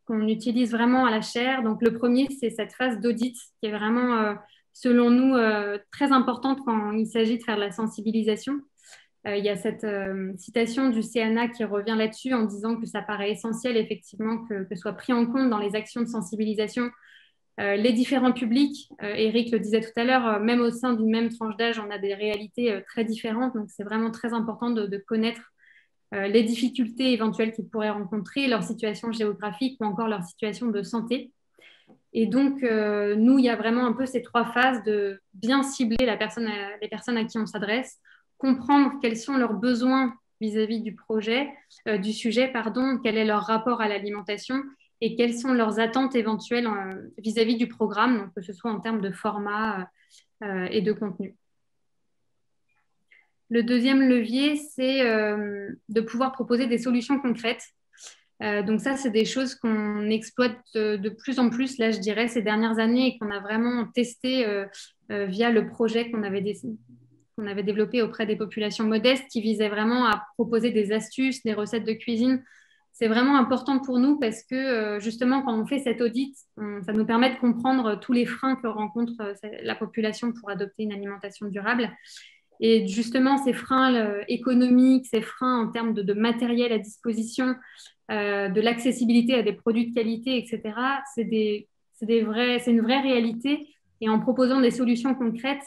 qu'on utilise vraiment à la chaire. Donc, le premier, c'est cette phase d'audit qui est vraiment, selon nous, très importante quand il s'agit de faire de la sensibilisation. Il y a cette citation du CNA qui revient là-dessus en disant que ça paraît essentiel, effectivement, que soit pris en compte dans les actions de sensibilisation les différents publics. Eric le disait tout à l'heure, même au sein d'une même tranche d'âge, on a des réalités très différentes. Donc, c'est vraiment très important de connaître les difficultés éventuelles qu'ils pourraient rencontrer, leur situation géographique ou encore leur situation de santé. Et donc, nous, il y a vraiment un peu ces 3 phases de bien cibler les personnes à qui on s'adresse, comprendre quels sont leurs besoins vis-à-vis du sujet, quel est leur rapport à l'alimentation et quelles sont leurs attentes éventuelles vis-à-vis du programme, donc que ce soit en termes de format et de contenu. Le deuxième levier, c'est de pouvoir proposer des solutions concrètes. Donc ça, c'est des choses qu'on exploite de plus en plus, là, je dirais, ces dernières années et qu'on a vraiment testé via le projet qu'on avait développé auprès des populations modestes qui visait vraiment à proposer des astuces, des recettes de cuisine. C'est vraiment important pour nous parce que justement, quand on fait cet audit, ça nous permet de comprendre tous les freins que rencontre la population pour adopter une alimentation durable. Et justement, ces freins économiques, ces freins en termes de matériel à disposition, de l'accessibilité à des produits de qualité, etc., c'est une vraie réalité. Et en proposant des solutions concrètes,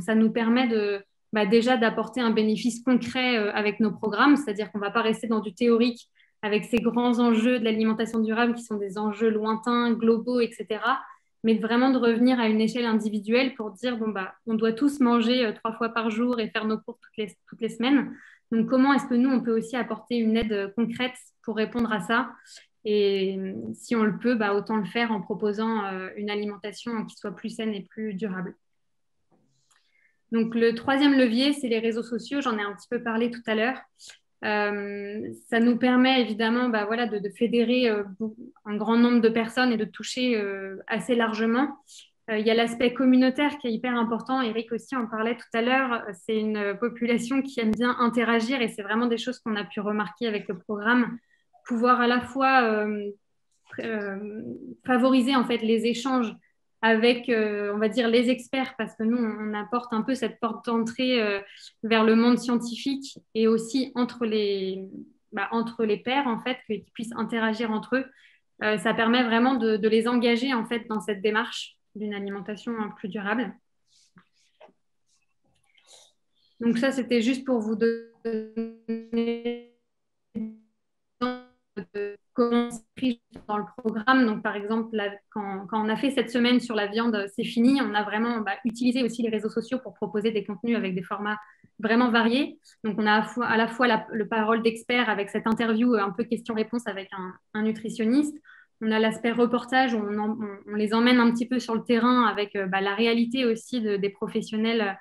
ça nous permet déjà d'apporter un bénéfice concret avec nos programmes, c'est-à-dire qu'on ne va pas rester dans du théorique avec ces grands enjeux de l'alimentation durable qui sont des enjeux lointains, globaux, etc., mais vraiment de revenir à une échelle individuelle pour dire, on doit tous manger 3 fois par jour et faire nos cours toutes les semaines. Donc, comment est-ce que nous, on peut aussi apporter une aide concrète pour répondre à ça? Et si on le peut, autant le faire en proposant une alimentation qui soit plus saine et plus durable. Donc, le troisième levier, c'est les réseaux sociaux. J'en ai un petit peu parlé tout à l'heure. Ça nous permet évidemment de fédérer un grand nombre de personnes et de toucher assez largement. Il y a l'aspect communautaire qui est hyper important. Eric aussi en parlait tout à l'heure. C'est une population qui aime bien interagir et c'est vraiment des choses qu'on a pu remarquer avec le programme. Pouvoir à la fois favoriser en fait les échanges avec, on va dire, les experts, parce que nous, on apporte un peu cette porte d'entrée vers le monde scientifique et aussi entre les pairs, en fait, qu'ils puissent interagir entre eux. Ça permet vraiment de les engager, en fait, dans cette démarche d'une alimentation plus durable. Donc ça, c'était juste pour vous donner dans le programme. Donc, par exemple, quand on a fait cette semaine sur la viande, c'est fini, on a vraiment utilisé aussi les réseaux sociaux pour proposer des contenus avec des formats vraiment variés. Donc, on a à la fois le parole d'expert avec cette interview un peu question-réponse avec un nutritionniste. On a l'aspect reportage, on les emmène un petit peu sur le terrain avec la réalité aussi des professionnels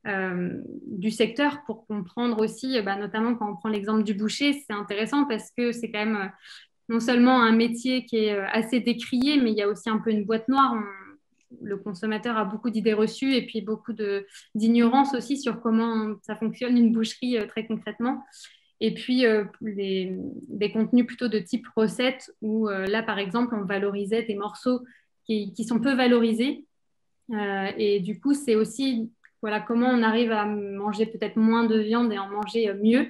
du secteur pour comprendre aussi, notamment quand on prend l'exemple du boucher, c'est intéressant parce que c'est quand même non seulement un métier qui est assez décrié, mais il y a aussi un peu une boîte noire. Le consommateur a beaucoup d'idées reçues et puis beaucoup d'ignorance aussi sur comment ça fonctionne une boucherie très concrètement. Et puis, des contenus plutôt de type recette où là, par exemple, on valorisait des morceaux qui sont peu valorisés. Et du coup, c'est aussi comment on arrive à manger peut-être moins de viande et en manger mieux,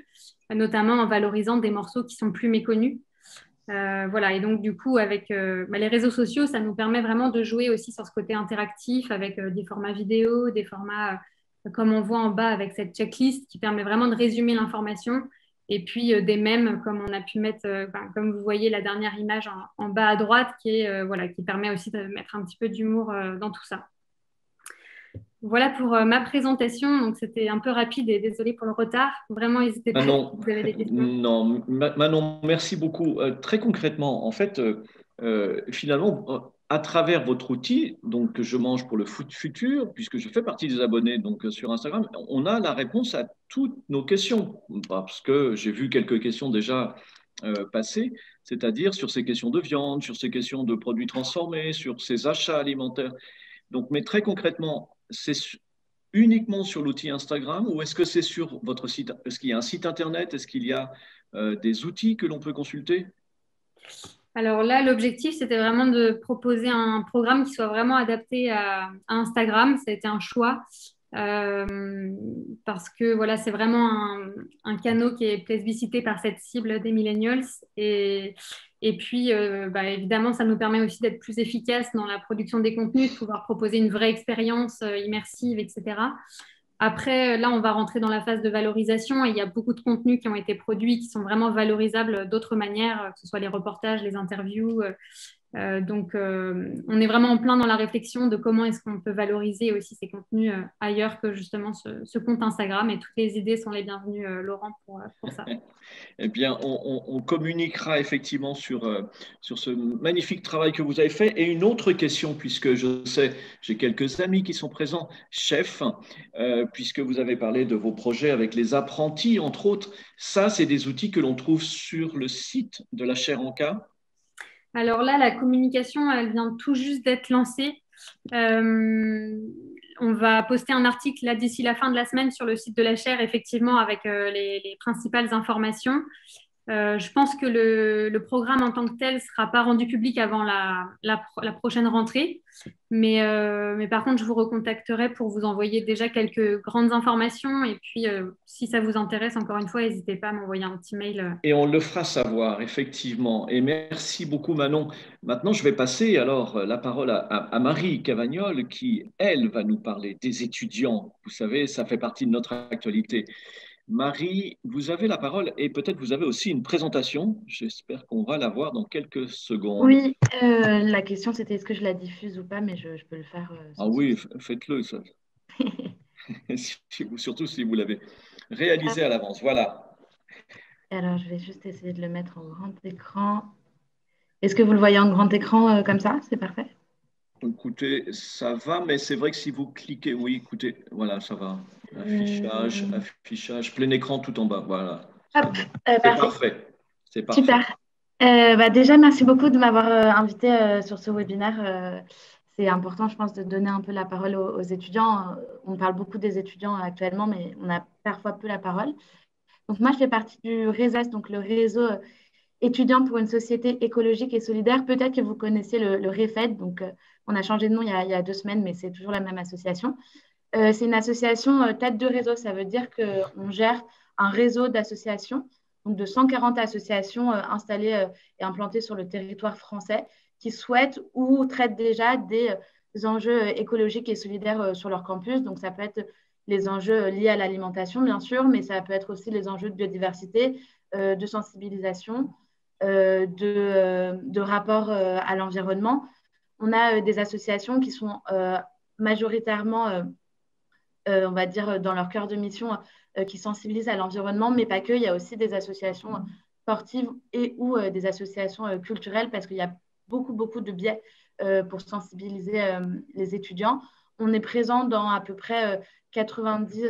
notamment en valorisant des morceaux qui sont plus méconnus. Et donc du coup, avec les réseaux sociaux, ça nous permet vraiment de jouer aussi sur ce côté interactif avec des formats vidéo, des formats comme on voit en bas avec cette checklist qui permet vraiment de résumer l'information. Et puis des mèmes comme on a pu mettre, comme vous voyez la dernière image en bas à droite qui permet aussi de mettre un petit peu d'humour dans tout ça. Voilà pour ma présentation. Donc, c'était un peu rapide et désolé pour le retard. Vraiment, n'hésitez pas si vous avez des questions. Non, Manon, merci beaucoup. Très concrètement, en fait, finalement, à travers votre outil, donc Je mange pour le futur, puisque je fais partie des abonnés donc, sur Instagram, on a la réponse à toutes nos questions. Parce que j'ai vu quelques questions déjà passer, c'est-à-dire sur ces questions de viande, sur ces questions de produits transformés, sur ces achats alimentaires. Donc, mais très concrètement, c'est uniquement sur l'outil Instagram ou est-ce que c'est sur votre site? Est-ce qu'il y a un site internet? Est-ce qu'il y a des outils que l'on peut consulter? Alors là, l'objectif, c'était vraiment de proposer un programme qui soit vraiment adapté à Instagram. Ça a été un choix parce que voilà, c'est vraiment un canal qui est plébiscité par cette cible des millennials. Et puis, évidemment, ça nous permet aussi d'être plus efficace dans la production des contenus, de pouvoir proposer une vraie expérience immersive, etc. Après, là, on va rentrer dans la phase de valorisation et il y a beaucoup de contenus qui ont été produits qui sont vraiment valorisables d'autres manières, que ce soit les reportages, les interviews. Donc, on est vraiment en plein dans la réflexion de comment est-ce qu'on peut valoriser aussi ces contenus ailleurs que justement ce compte Instagram. Et toutes les idées sont les bienvenues, Laurent, pour ça. Eh bien, on communiquera effectivement sur ce magnifique travail que vous avez fait. Et une autre question, puisque je sais, j'ai quelques amis qui sont présents, chefs, puisque vous avez parlé de vos projets avec les apprentis, entre autres. Ça, c'est des outils que l'on trouve sur le site de la Chaire en Cas. Alors là, la communication, elle vient tout juste d'être lancée. On va poster un article là d'ici la fin de la semaine sur le site de la Chaire, effectivement, avec les principales informations. Je pense que le programme en tant que tel ne sera pas rendu public avant la prochaine rentrée. Mais par contre, je vous recontacterai pour vous envoyer déjà quelques grandes informations. Et puis, si ça vous intéresse, encore une fois, n'hésitez pas à m'envoyer un petit mail. Et on le fera savoir, effectivement. Et merci beaucoup, Manon. Maintenant, je vais passer alors la parole à Marie Cavagnol, qui, elle, va nous parler des étudiants. Vous savez, ça fait partie de notre actualité. Marie, vous avez la parole et peut-être vous avez aussi une présentation. J'espère qu'on va la voir dans quelques secondes. Oui, la question c'était est-ce que je la diffuse ou pas, mais je peux le faire. Ah oui, faites-le, ça. Surtout si vous l'avez réalisé à l'avance. Voilà. Alors, je vais juste essayer de le mettre en grand écran. Est-ce que vous le voyez en grand écran comme ça? C'est parfait. Écoutez, ça va, mais c'est vrai que si vous cliquez, oui, écoutez, voilà, ça va. Affichage, plein écran tout en bas, voilà. C'est parfait. C'est parfait. Super. Déjà, merci beaucoup de m'avoir invité sur ce webinaire. C'est important, je pense, de donner un peu la parole aux étudiants. On parle beaucoup des étudiants actuellement, mais on a parfois peu la parole. Donc, moi, je fais partie du RESAS, donc le réseau étudiant pour une société écologique et solidaire. Peut-être que vous connaissez le REFED. Donc, on a changé de nom il y a 2 semaines, mais c'est toujours la même association. C'est une association tête de réseau. Ça veut dire qu'on gère un réseau d'associations, donc de 140 associations installées et implantées sur le territoire français qui souhaitent ou traitent déjà des enjeux écologiques et solidaires sur leur campus. Donc, ça peut être les enjeux liés à l'alimentation, bien sûr, mais ça peut être aussi les enjeux de biodiversité, de sensibilisation. de rapport à l'environnement. On a des associations qui sont majoritairement, on va dire, dans leur cœur de mission, qui sensibilisent à l'environnement, mais pas que. Il y a aussi des associations sportives et ou des associations culturelles, parce qu'il y a beaucoup de biais pour sensibiliser les étudiants. On est présent dans à peu près 90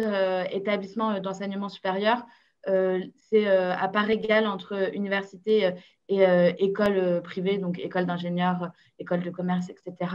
établissements d'enseignement supérieur. C'est à part égale entre université et école privée, donc école d'ingénieurs, école de commerce, etc.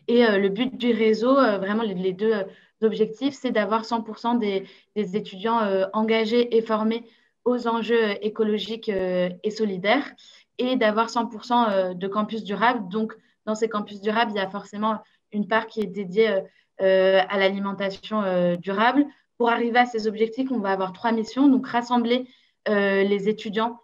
Et le but du réseau, vraiment les deux objectifs, c'est d'avoir 100% des étudiants engagés et formés aux enjeux écologiques et solidaires, et d'avoir 100% de campus durables. Donc, dans ces campus durables, il y a forcément une part qui est dédiée à l'alimentation durable. Pour arriver à ces objectifs, on va avoir 3 missions. Donc, rassembler les étudiants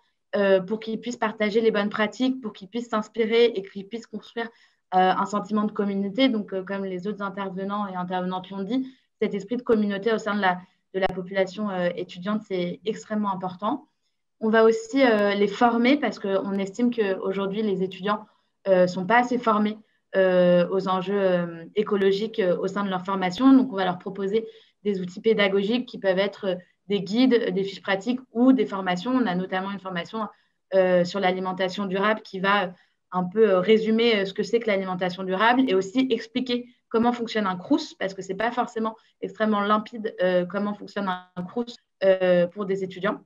pour qu'ils puissent partager les bonnes pratiques, pour qu'ils puissent s'inspirer et qu'ils puissent construire un sentiment de communauté. Donc, comme les autres intervenants et intervenantes l'ont dit, cet esprit de communauté au sein de la population étudiante, c'est extrêmement important. On va aussi les former, parce qu'on estime qu'aujourd'hui, les étudiants ne sont pas assez formés aux enjeux écologiques au sein de leur formation. Donc, on va leur proposer des outils pédagogiques qui peuvent être des guides, des fiches pratiques ou des formations. On a notamment une formation sur l'alimentation durable qui va un peu résumer ce que c'est que l'alimentation durable, et aussi expliquer comment fonctionne un Crous, parce que ce n'est pas forcément extrêmement limpide comment fonctionne un Crous pour des étudiants.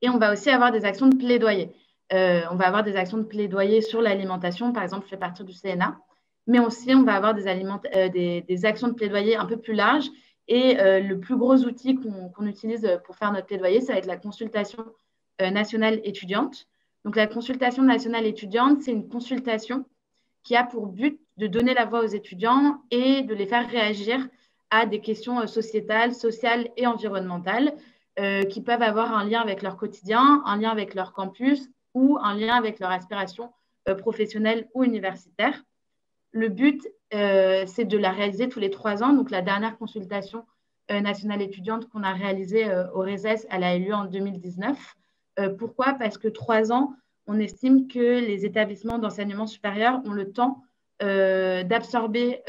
Et on va aussi avoir des actions de plaidoyer. On va avoir des actions de plaidoyer sur l'alimentation, par exemple, fait partie du CNA, mais aussi on va avoir des actions de plaidoyer un peu plus larges. Et le plus gros outil qu'on utilise pour faire notre plaidoyer, ça va être la consultation nationale étudiante. Donc, la consultation nationale étudiante, c'est une consultation qui a pour but de donner la voix aux étudiants et de les faire réagir à des questions sociétales, sociales et environnementales qui peuvent avoir un lien avec leur quotidien, un lien avec leur campus ou un lien avec leur aspiration professionnelle ou universitaire. Le but, c'est de la réaliser tous les 3 ans. Donc, la dernière consultation nationale étudiante qu'on a réalisée au RESES, elle a eu lieu en 2019. Pourquoi ? Parce que 3 ans, on estime que les établissements d'enseignement supérieur ont le temps d'absorber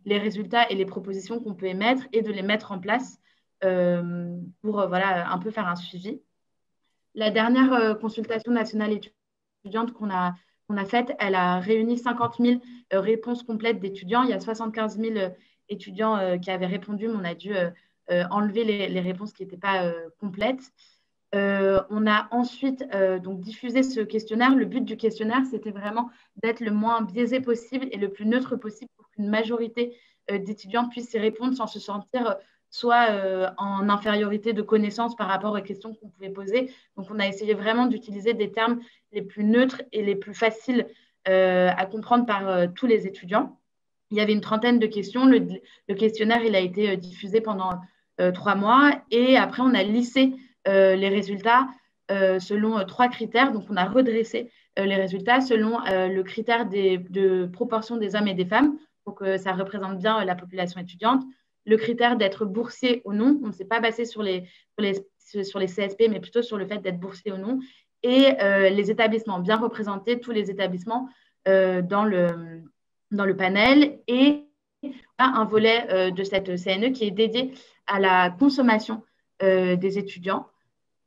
les résultats et les propositions qu'on peut émettre et de les mettre en place pour un peu faire un suivi. La dernière consultation nationale étudiante qu'on a faite, elle a réuni 50 000 réponses complètes d'étudiants. Il y a 75 000 étudiants qui avaient répondu, mais on a dû enlever les réponses qui n'étaient pas complètes. On a ensuite donc diffusé ce questionnaire. Le but du questionnaire, c'était vraiment d'être le moins biaisé possible et le plus neutre possible pour qu'une majorité d'étudiants puissent y répondre sans se sentir soit en infériorité de connaissances par rapport aux questions qu'on pouvait poser. Donc, on a essayé vraiment d'utiliser des termes les plus neutres et les plus faciles à comprendre par tous les étudiants. Il y avait une trentaine de questions. Le questionnaire, il a été diffusé pendant 3 mois. Et après, on a lissé les résultats selon 3 critères. Donc, on a redressé les résultats selon le critère de proportion des hommes et des femmes pour que ça représente bien la population étudiante. Le critère d'être boursier ou non. On ne s'est pas basé sur les CSP, mais plutôt sur le fait d'être boursier ou non. Et les établissements, bien représentés, tous les établissements dans le panel. Et un volet de cette CNE qui est dédié à la consommation des étudiants.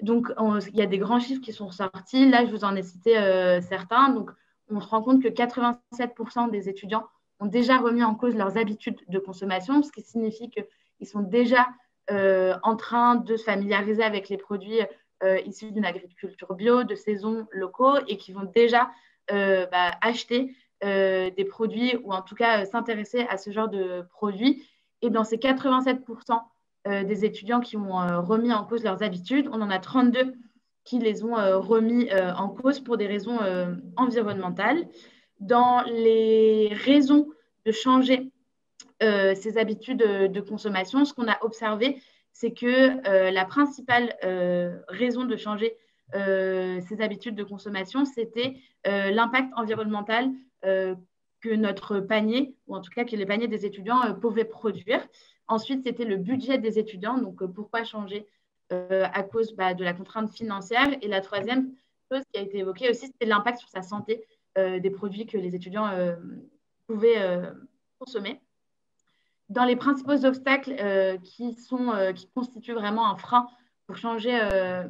Donc, il y a des grands chiffres qui sont sortis. Là, je vous en ai cité certains. Donc, on se rend compte que 87% des étudiants ont déjà remis en cause leurs habitudes de consommation, ce qui signifie qu'ils sont déjà en train de se familiariser avec les produits issus d'une agriculture bio, de saison locaux, et qui vont déjà acheter des produits ou en tout cas s'intéresser à ce genre de produits. Et dans ces 87% des étudiants qui ont remis en cause leurs habitudes, on en a 32 qui les ont remis en cause pour des raisons environnementales. Dans les raisons de changer ces habitudes de consommation, ce qu'on a observé, c'est que la principale raison de changer ces habitudes de consommation, c'était l'impact environnemental que notre panier, ou en tout cas que les paniers des étudiants pouvaient produire. Ensuite, c'était le budget des étudiants. Donc, pourquoi changer à cause de la contrainte financière. Et la troisième chose qui a été évoquée aussi, c'était l'impact sur sa santé des produits que les étudiants pouvaient consommer. Dans les principaux obstacles qui constituent vraiment un frein pour changer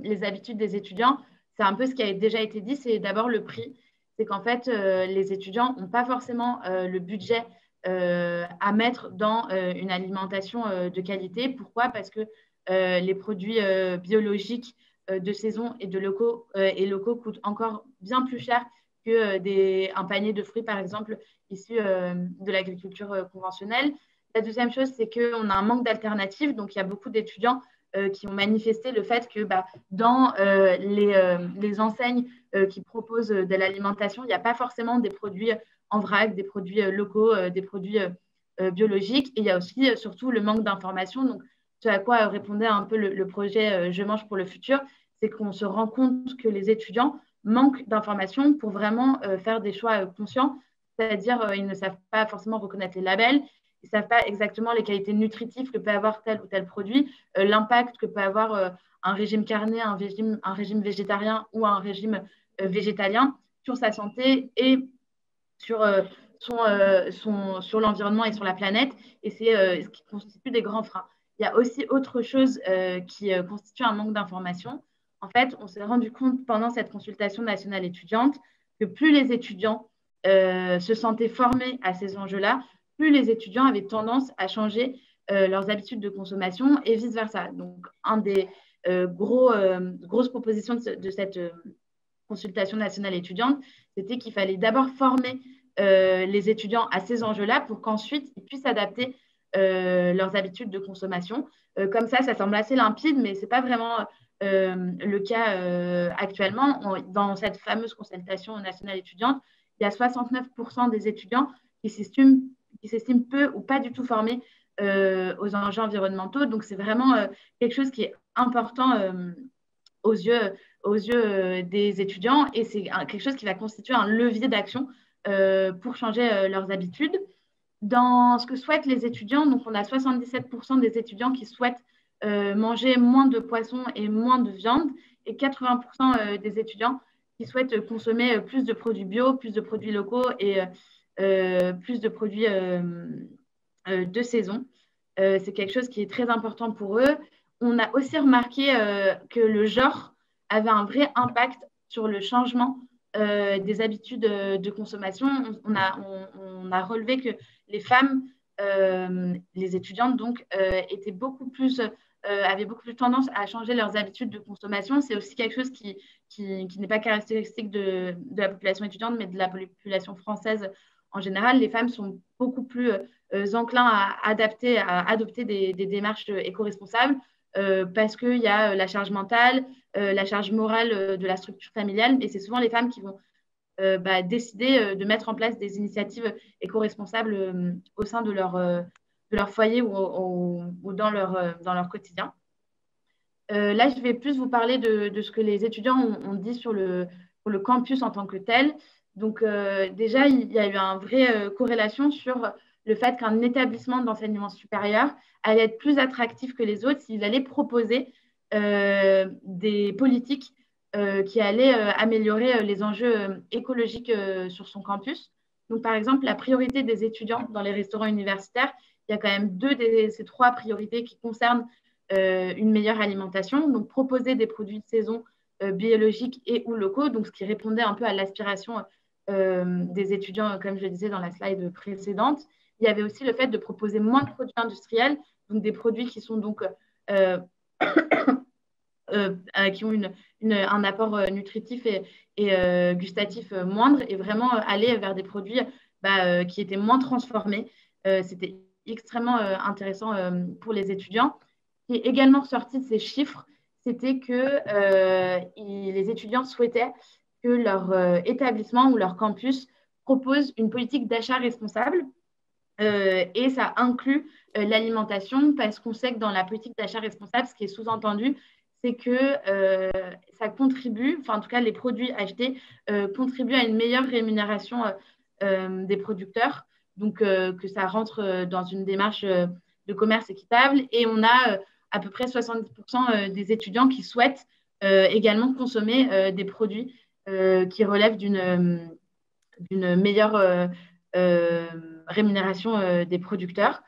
les habitudes des étudiants, c'est un peu ce qui a déjà été dit, c'est d'abord le prix. C'est qu'en fait, les étudiants n'ont pas forcément le budget à mettre dans une alimentation de qualité. Pourquoi? Parce que les produits biologiques de saison et locaux coûtent encore bien plus cher qu'un panier de fruits, par exemple, issus de l'agriculture conventionnelle. La deuxième chose, c'est qu'on a un manque d'alternatives. Donc, il y a beaucoup d'étudiants qui ont manifesté le fait que dans les enseignes qui proposent de l'alimentation, il n'y a pas forcément des produits en vrac, des produits locaux, des produits biologiques. Et il y a aussi surtout le manque d'information. Donc, ce à quoi répondait un peu le projet Je mange pour le futur, c'est qu'on se rend compte que les étudiants manquent d'informations pour vraiment faire des choix conscients. C'est-à-dire, ils ne savent pas forcément reconnaître les labels. Ils ne savent pas exactement les qualités nutritives que peut avoir tel ou tel produit, l'impact que peut avoir un régime carné, un régime végétarien ou un régime végétalien sur sa santé et sur l'environnement et sur la planète. Et c'est ce qui constitue des grands freins. Il y a aussi autre chose qui constitue un manque d'information. En fait, on s'est rendu compte pendant cette consultation nationale étudiante que plus les étudiants se sentaient formés à ces enjeux-là, plus les étudiants avaient tendance à changer leurs habitudes de consommation et vice-versa. Donc, un des grosses propositions de cette consultation nationale étudiante, c'était qu'il fallait d'abord former les étudiants à ces enjeux-là pour qu'ensuite ils puissent adapter leurs habitudes de consommation. Comme ça semble assez limpide, mais ce n'est pas vraiment le cas actuellement. Dans cette fameuse consultation nationale étudiante, il y a 69% des étudiants qui s'estiment peu ou pas du tout formés aux enjeux environnementaux. Donc, c'est vraiment quelque chose qui est important aux yeux des étudiants et c'est quelque chose qui va constituer un levier d'action pour changer leurs habitudes. Dans ce que souhaitent les étudiants, donc on a 77% des étudiants qui souhaitent manger moins de poissons et moins de viande et 80% des étudiants qui souhaitent consommer plus de produits bio, plus de produits locaux et plus de produits de saison. C'est quelque chose qui est très important pour eux. On a aussi remarqué que le genre avait un vrai impact sur le changement des habitudes de consommation. On a relevé que les femmes, les étudiantes, donc, avaient beaucoup plus tendance à changer leurs habitudes de consommation. C'est aussi quelque chose qui n'est pas caractéristique de la population étudiante, mais de la population française en général. Les femmes sont beaucoup plus enclins à adopter des démarches éco-responsables parce qu'il y a la charge mentale, la charge morale de la structure familiale, et c'est souvent les femmes qui vont décider de mettre en place des initiatives éco-responsables au sein de leur foyer ou dans leur quotidien. Là, je vais plus vous parler de ce que les étudiants ont dit sur le campus en tant que tel. Donc, déjà, il y a eu une vraie corrélation sur le fait qu'un établissement d'enseignement supérieur allait être plus attractif que les autres s'il allait proposer des politiques qui allaient améliorer les enjeux écologiques sur son campus. Donc, par exemple, la priorité des étudiants dans les restaurants universitaires, il y a quand même ces trois priorités qui concernent une meilleure alimentation. Donc, proposer des produits de saison biologiques et ou locaux, donc ce qui répondait un peu à l'aspiration des étudiants, comme je le disais dans la slide précédente. Il y avait aussi le fait de proposer moins de produits industriels, donc des produits qui sont donc qui ont un apport nutritif et gustatif moindre, et vraiment aller vers des produits qui étaient moins transformés. C'était extrêmement intéressant pour les étudiants. Ce qui est également ressorti de ces chiffres, c'était que les étudiants souhaitaient que leur établissement ou leur campus propose une politique d'achat responsable. Et ça inclut l'alimentation, parce qu'on sait que dans la politique d'achat responsable, ce qui est sous-entendu, c'est que ça contribue, enfin en tout cas les produits achetés contribuent à une meilleure rémunération des producteurs, donc que ça rentre dans une démarche de commerce équitable. Et on a à peu près 70% des étudiants qui souhaitent également consommer des produits qui relèvent d'une meilleure rémunération des producteurs.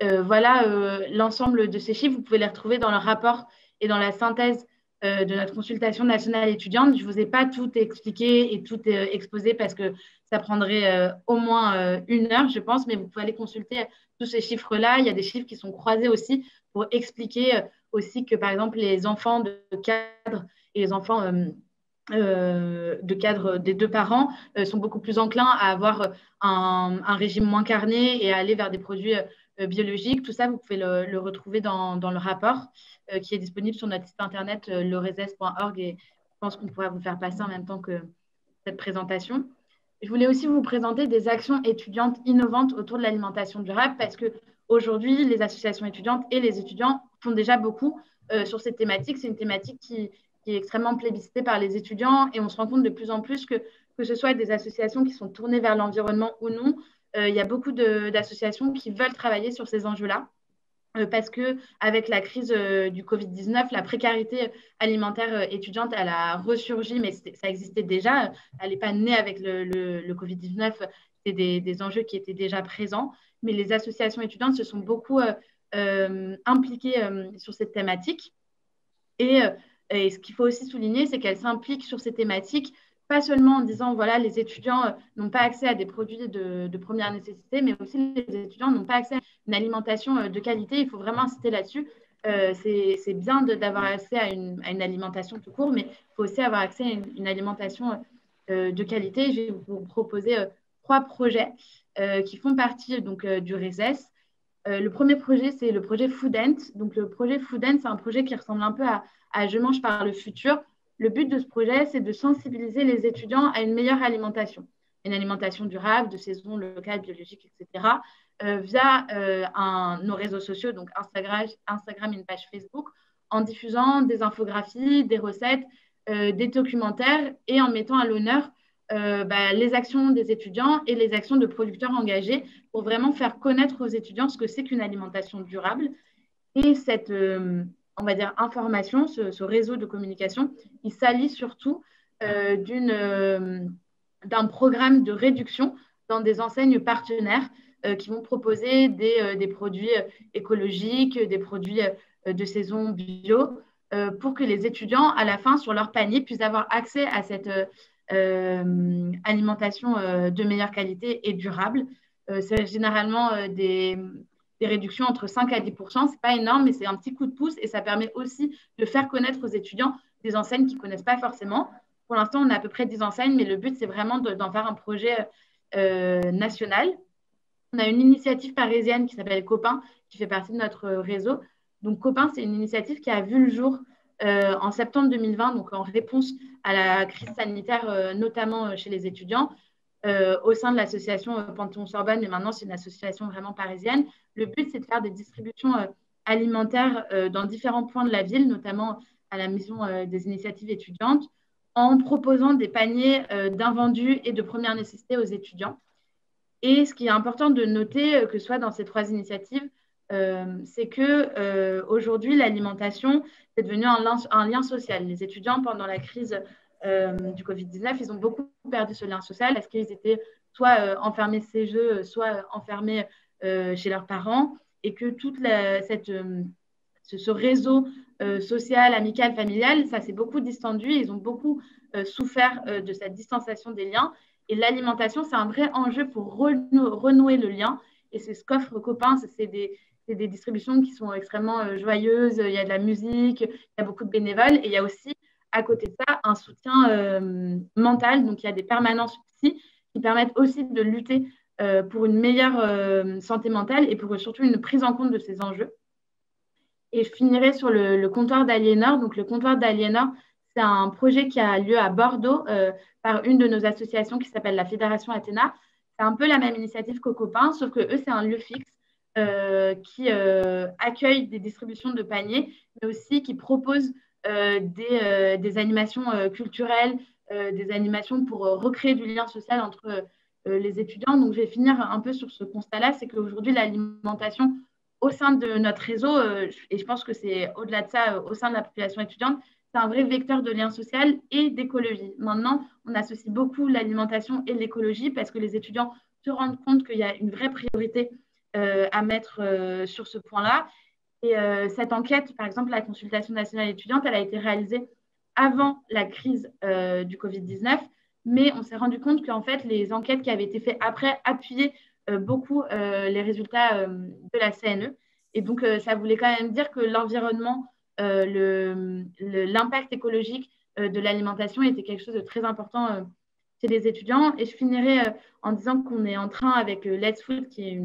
Voilà l'ensemble de ces chiffres. Vous pouvez les retrouver dans le rapport et dans la synthèse de notre consultation nationale étudiante. Je ne vous ai pas tout expliqué et tout exposé parce que ça prendrait au moins 1 heure, je pense, mais vous pouvez aller consulter tous ces chiffres-là. Il y a des chiffres qui sont croisés aussi pour expliquer aussi que, par exemple, les enfants de cadre et les enfants de cadre des 2 parents sont beaucoup plus enclins à avoir un régime moins carné et à aller vers des produits biologiques. Tout ça, vous pouvez le retrouver dans le rapport qui est disponible sur notre site internet lereses.org et je pense qu'on pourra vous faire passer en même temps que cette présentation. Je voulais aussi vous présenter des actions étudiantes innovantes autour de l'alimentation durable parce qu'aujourd'hui, les associations étudiantes et les étudiants font déjà beaucoup sur cette thématique. C'est une thématique qui est extrêmement plébiscitée par les étudiants et on se rend compte de plus en plus que ce soit des associations qui sont tournées vers l'environnement ou non, il y a beaucoup d'associations qui veulent travailler sur ces enjeux-là. Parce qu'avec la crise du Covid-19, la précarité alimentaire étudiante, elle a ressurgi, mais ça existait déjà. Elle n'est pas née avec le Covid-19, c'est des enjeux qui étaient déjà présents. Mais les associations étudiantes se sont beaucoup impliquées sur cette thématique. Et ce qu'il faut aussi souligner, c'est qu'elles s'impliquent sur ces thématiques pas seulement en disant, voilà, les étudiants n'ont pas accès à des produits de première nécessité, mais aussi les étudiants n'ont pas accès à une alimentation de qualité. Il faut vraiment insister là-dessus. C'est bien d'avoir accès à une alimentation tout court, mais il faut aussi avoir accès à une alimentation de qualité. Je vais vous proposer 3 projets qui font partie donc, du RESES. Le premier projet, c'est le projet Foodent. Donc, le projet Foodent, c'est un projet qui ressemble un peu à Je mange par le futur. Le but de ce projet, c'est de sensibiliser les étudiants à une meilleure alimentation, une alimentation durable, de saison, locale, biologique, etc., via nos réseaux sociaux, donc Instagram et une page Facebook, en diffusant des infographies, des recettes, des documentaires et en mettant à l'honneur les actions des étudiants et les actions de producteurs engagés pour vraiment faire connaître aux étudiants ce que c'est qu'une alimentation durable. Et cette on va dire, information, ce réseau de communication, il s'allie surtout d'un programme de réduction dans des enseignes partenaires qui vont proposer des produits écologiques, des produits de saison bio, pour que les étudiants, à la fin, sur leur panier, puissent avoir accès à cette alimentation de meilleure qualité et durable. C'est généralement des réductions entre 5 à 10%. Ce n'est pas énorme, mais c'est un petit coup de pouce et ça permet aussi de faire connaître aux étudiants des enseignes qu'ils ne connaissent pas forcément. Pour l'instant, on a à peu près 10 enseignes, mais le but, c'est vraiment d'en faire un projet national. On a une initiative parisienne qui s'appelle Copain, qui fait partie de notre réseau. Donc, Copain, c'est une initiative qui a vu le jour en septembre 2020, donc en réponse à la crise sanitaire, notamment chez les étudiants. Au sein de l'association Panthéon-Sorbonne, mais maintenant c'est une association vraiment parisienne. Le but, c'est de faire des distributions alimentaires dans différents points de la ville, notamment à la maison des initiatives étudiantes, en proposant des paniers d'invendus et de première nécessité aux étudiants. Et ce qui est important de noter, que ce soit dans ces 3 initiatives, c'est qu'aujourd'hui, l'alimentation, c'est devenu un lien social. Les étudiants, pendant la crise du Covid-19, ils ont beaucoup perdu ce lien social parce qu'ils étaient soit enfermés chez eux, soit enfermés chez leurs parents, et que tout ce réseau social, amical, familial, ça s'est beaucoup distendu. Ils ont beaucoup souffert de cette distanciation des liens. Et l'alimentation, c'est un vrai enjeu pour renouer le lien. Et c'est ce qu'offre Copain. C'est des distributions qui sont extrêmement joyeuses. Il y a de la musique, il y a beaucoup de bénévoles. Et il y a aussi, à côté de ça, un soutien mental. Donc, il y a des permanences psy qui permettent aussi de lutter pour une meilleure santé mentale et pour surtout une prise en compte de ces enjeux. Et je finirai sur le comptoir d'Aliénor. Donc, le comptoir d'Aliénor, c'est un projet qui a lieu à Bordeaux par une de nos associations qui s'appelle la Fédération Athéna. C'est un peu la même initiative qu'au Copain, sauf que eux, c'est un lieu fixe qui accueille des distributions de paniers, mais aussi qui propose des animations culturelles, des animations pour recréer du lien social entre les étudiants. Donc, je vais finir un peu sur ce constat-là, c'est qu'aujourd'hui, l'alimentation au sein de notre réseau, et je pense que c'est au-delà de ça, au sein de la population étudiante, c'est un vrai vecteur de lien social et d'écologie. Maintenant, on associe beaucoup l'alimentation et l'écologie parce que les étudiants se rendent compte qu'il y a une vraie priorité à mettre sur ce point-là. Et cette enquête, par exemple, la consultation nationale étudiante, elle a été réalisée avant la crise du Covid-19, mais on s'est rendu compte qu'en fait, les enquêtes qui avaient été faites après appuyaient beaucoup les résultats de la CNE. Et donc, ça voulait quand même dire que l'environnement, l'impact écologique de l'alimentation était quelque chose de très important chez les étudiants. Et je finirai en disant qu'on est en train, avec Let's Food, qui est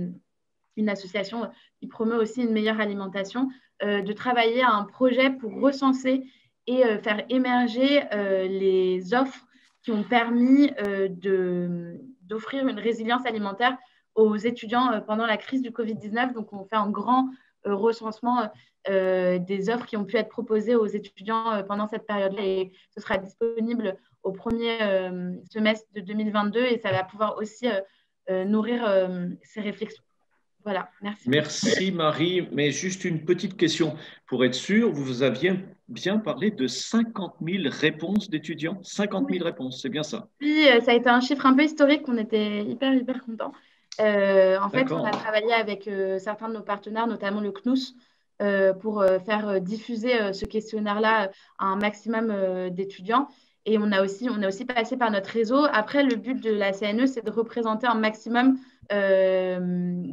une association qui promeut aussi une meilleure alimentation, de travailler à un projet pour recenser et faire émerger les offres qui ont permis d'offrir une résilience alimentaire aux étudiants pendant la crise du Covid-19. Donc, on fait un grand recensement des offres qui ont pu être proposées aux étudiants pendant cette période-là et ce sera disponible au premier semestre de 2022 et ça va pouvoir aussi nourrir ces réflexions. Voilà, merci. Merci Marie, mais juste une petite question. Pour être sûr, vous aviez bien parlé de 50 000 réponses d'étudiants. 50 000 réponses, c'est bien ça? Oui, ça a été un chiffre un peu historique, on était hyper contents. En fait, on a travaillé avec certains de nos partenaires, notamment le CNUS, pour faire diffuser ce questionnaire-là à un maximum d'étudiants. Et on a aussi passé par notre réseau. Après, le but de la CNE, c'est de représenter un maximum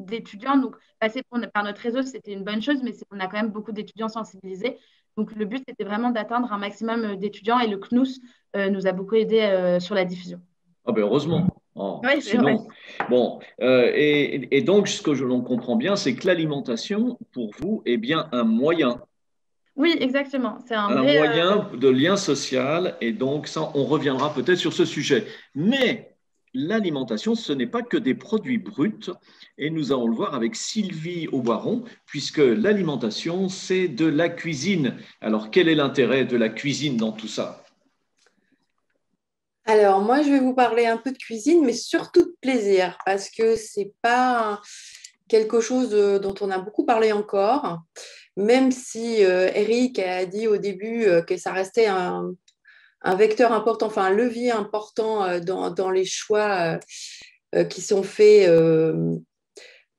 d'étudiants. Donc, passer par notre réseau, c'était une bonne chose, mais on a quand même beaucoup d'étudiants sensibilisés. Donc, le but, c'était vraiment d'atteindre un maximum d'étudiants et le CNUS nous a beaucoup aidé sur la diffusion. Ah ben heureusement. Oh, oui, sinon, bon, et donc, ce que l'on comprend bien, c'est que l'alimentation, pour vous, est bien un moyen. Oui, exactement. C'est un vrai moyen de lien social, et donc ça, on reviendra peut-être sur ce sujet. Mais l'alimentation, ce n'est pas que des produits bruts, et nous allons le voir avec Sylvie Auboiron, puisque l'alimentation, c'est de la cuisine. Alors, quel est l'intérêt de la cuisine dans tout ça? Alors, moi, je vais vous parler un peu de cuisine, mais surtout de plaisir, parce que ce n'est pas quelque chose dont on a beaucoup parlé encore, même si Eric a dit au début que ça restait un vecteur important, enfin un levier important dans les choix qui sont faits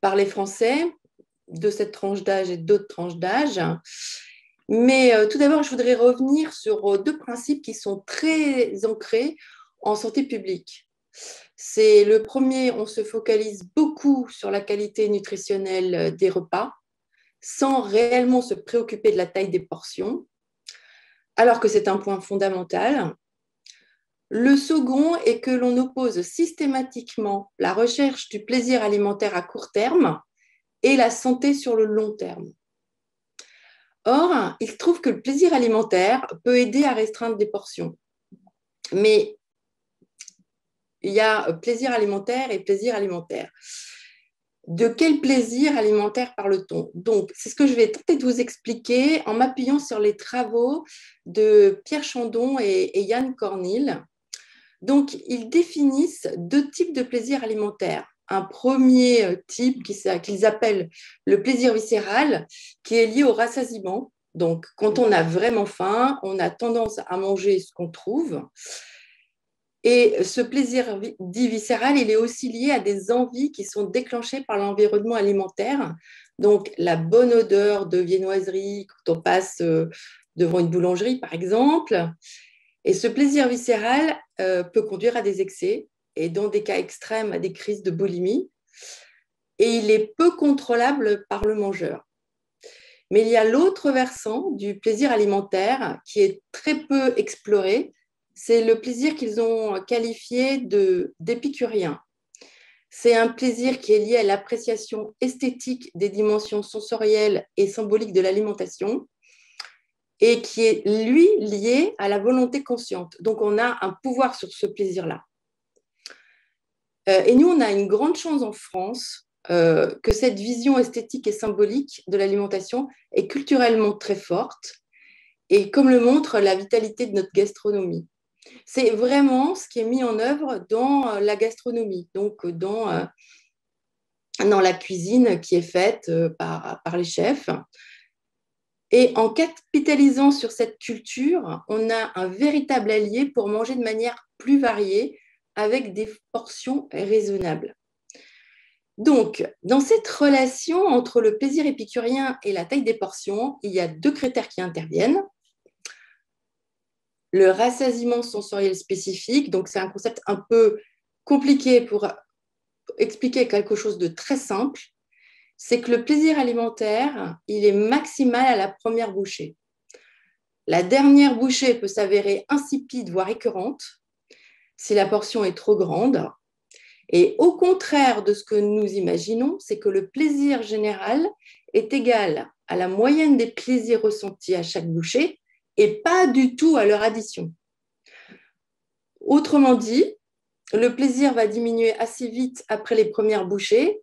par les Français de cette tranche d'âge et d'autres tranches d'âge. Mais tout d'abord, je voudrais revenir sur deux principes qui sont très ancrés en santé publique. C'est le premier, on se focalise beaucoup sur la qualité nutritionnelle des repas, sans réellement se préoccuper de la taille des portions, alors que c'est un point fondamental. Le second est que l'on oppose systématiquement la recherche du plaisir alimentaire à court terme et la santé sur le long terme. Or, il se trouve que le plaisir alimentaire peut aider à restreindre des portions. Mais il y a plaisir alimentaire et plaisir alimentaire. De quel plaisir alimentaire parle-t-on? Donc, c'est ce que je vais tenter de vous expliquer en m'appuyant sur les travaux de Pierre Chandon et Yann Cornil. Donc, ils définissent deux types de plaisir alimentaire. Un premier type qu'ils appellent le plaisir viscéral, qui est lié au rassasiement. Donc, quand on a vraiment faim, on a tendance à manger ce qu'on trouve. Et ce plaisir dit viscéral, il est aussi lié à des envies qui sont déclenchées par l'environnement alimentaire. Donc, la bonne odeur de viennoiserie quand on passe devant une boulangerie, par exemple. Et ce plaisir viscéral peut conduire à des excès et dans des cas extrêmes à des crises de boulimie. Et il est peu contrôlable par le mangeur. Mais il y a l'autre versant du plaisir alimentaire qui est très peu exploré. C'est le plaisir qu'ils ont qualifié d'épicurien. C'est un plaisir qui est lié à l'appréciation esthétique des dimensions sensorielles et symboliques de l'alimentation et qui est, lui, lié à la volonté consciente. Donc, on a un pouvoir sur ce plaisir-là. Et nous, on a une grande chance en France que cette vision esthétique et symbolique de l'alimentation est culturellement très forte et comme le montre la vitalité de notre gastronomie. C'est vraiment ce qui est mis en œuvre dans la gastronomie, donc dans la cuisine qui est faite par les chefs. Et en capitalisant sur cette culture, on a un véritable allié pour manger de manière plus variée avec des portions raisonnables. Donc, dans cette relation entre le plaisir épicurien et la taille des portions, il y a 2 critères qui interviennent. Le rassasiement sensoriel spécifique, donc c'est un concept un peu compliqué pour expliquer quelque chose de très simple, c'est que le plaisir alimentaire, il est maximal à la première bouchée. La dernière bouchée peut s'avérer insipide, voire écœurante, si la portion est trop grande. Et au contraire de ce que nous imaginons, c'est que le plaisir général est égal à la moyenne des plaisirs ressentis à chaque bouchée et pas du tout à leur addition. Autrement dit, le plaisir va diminuer assez vite après les premières bouchées.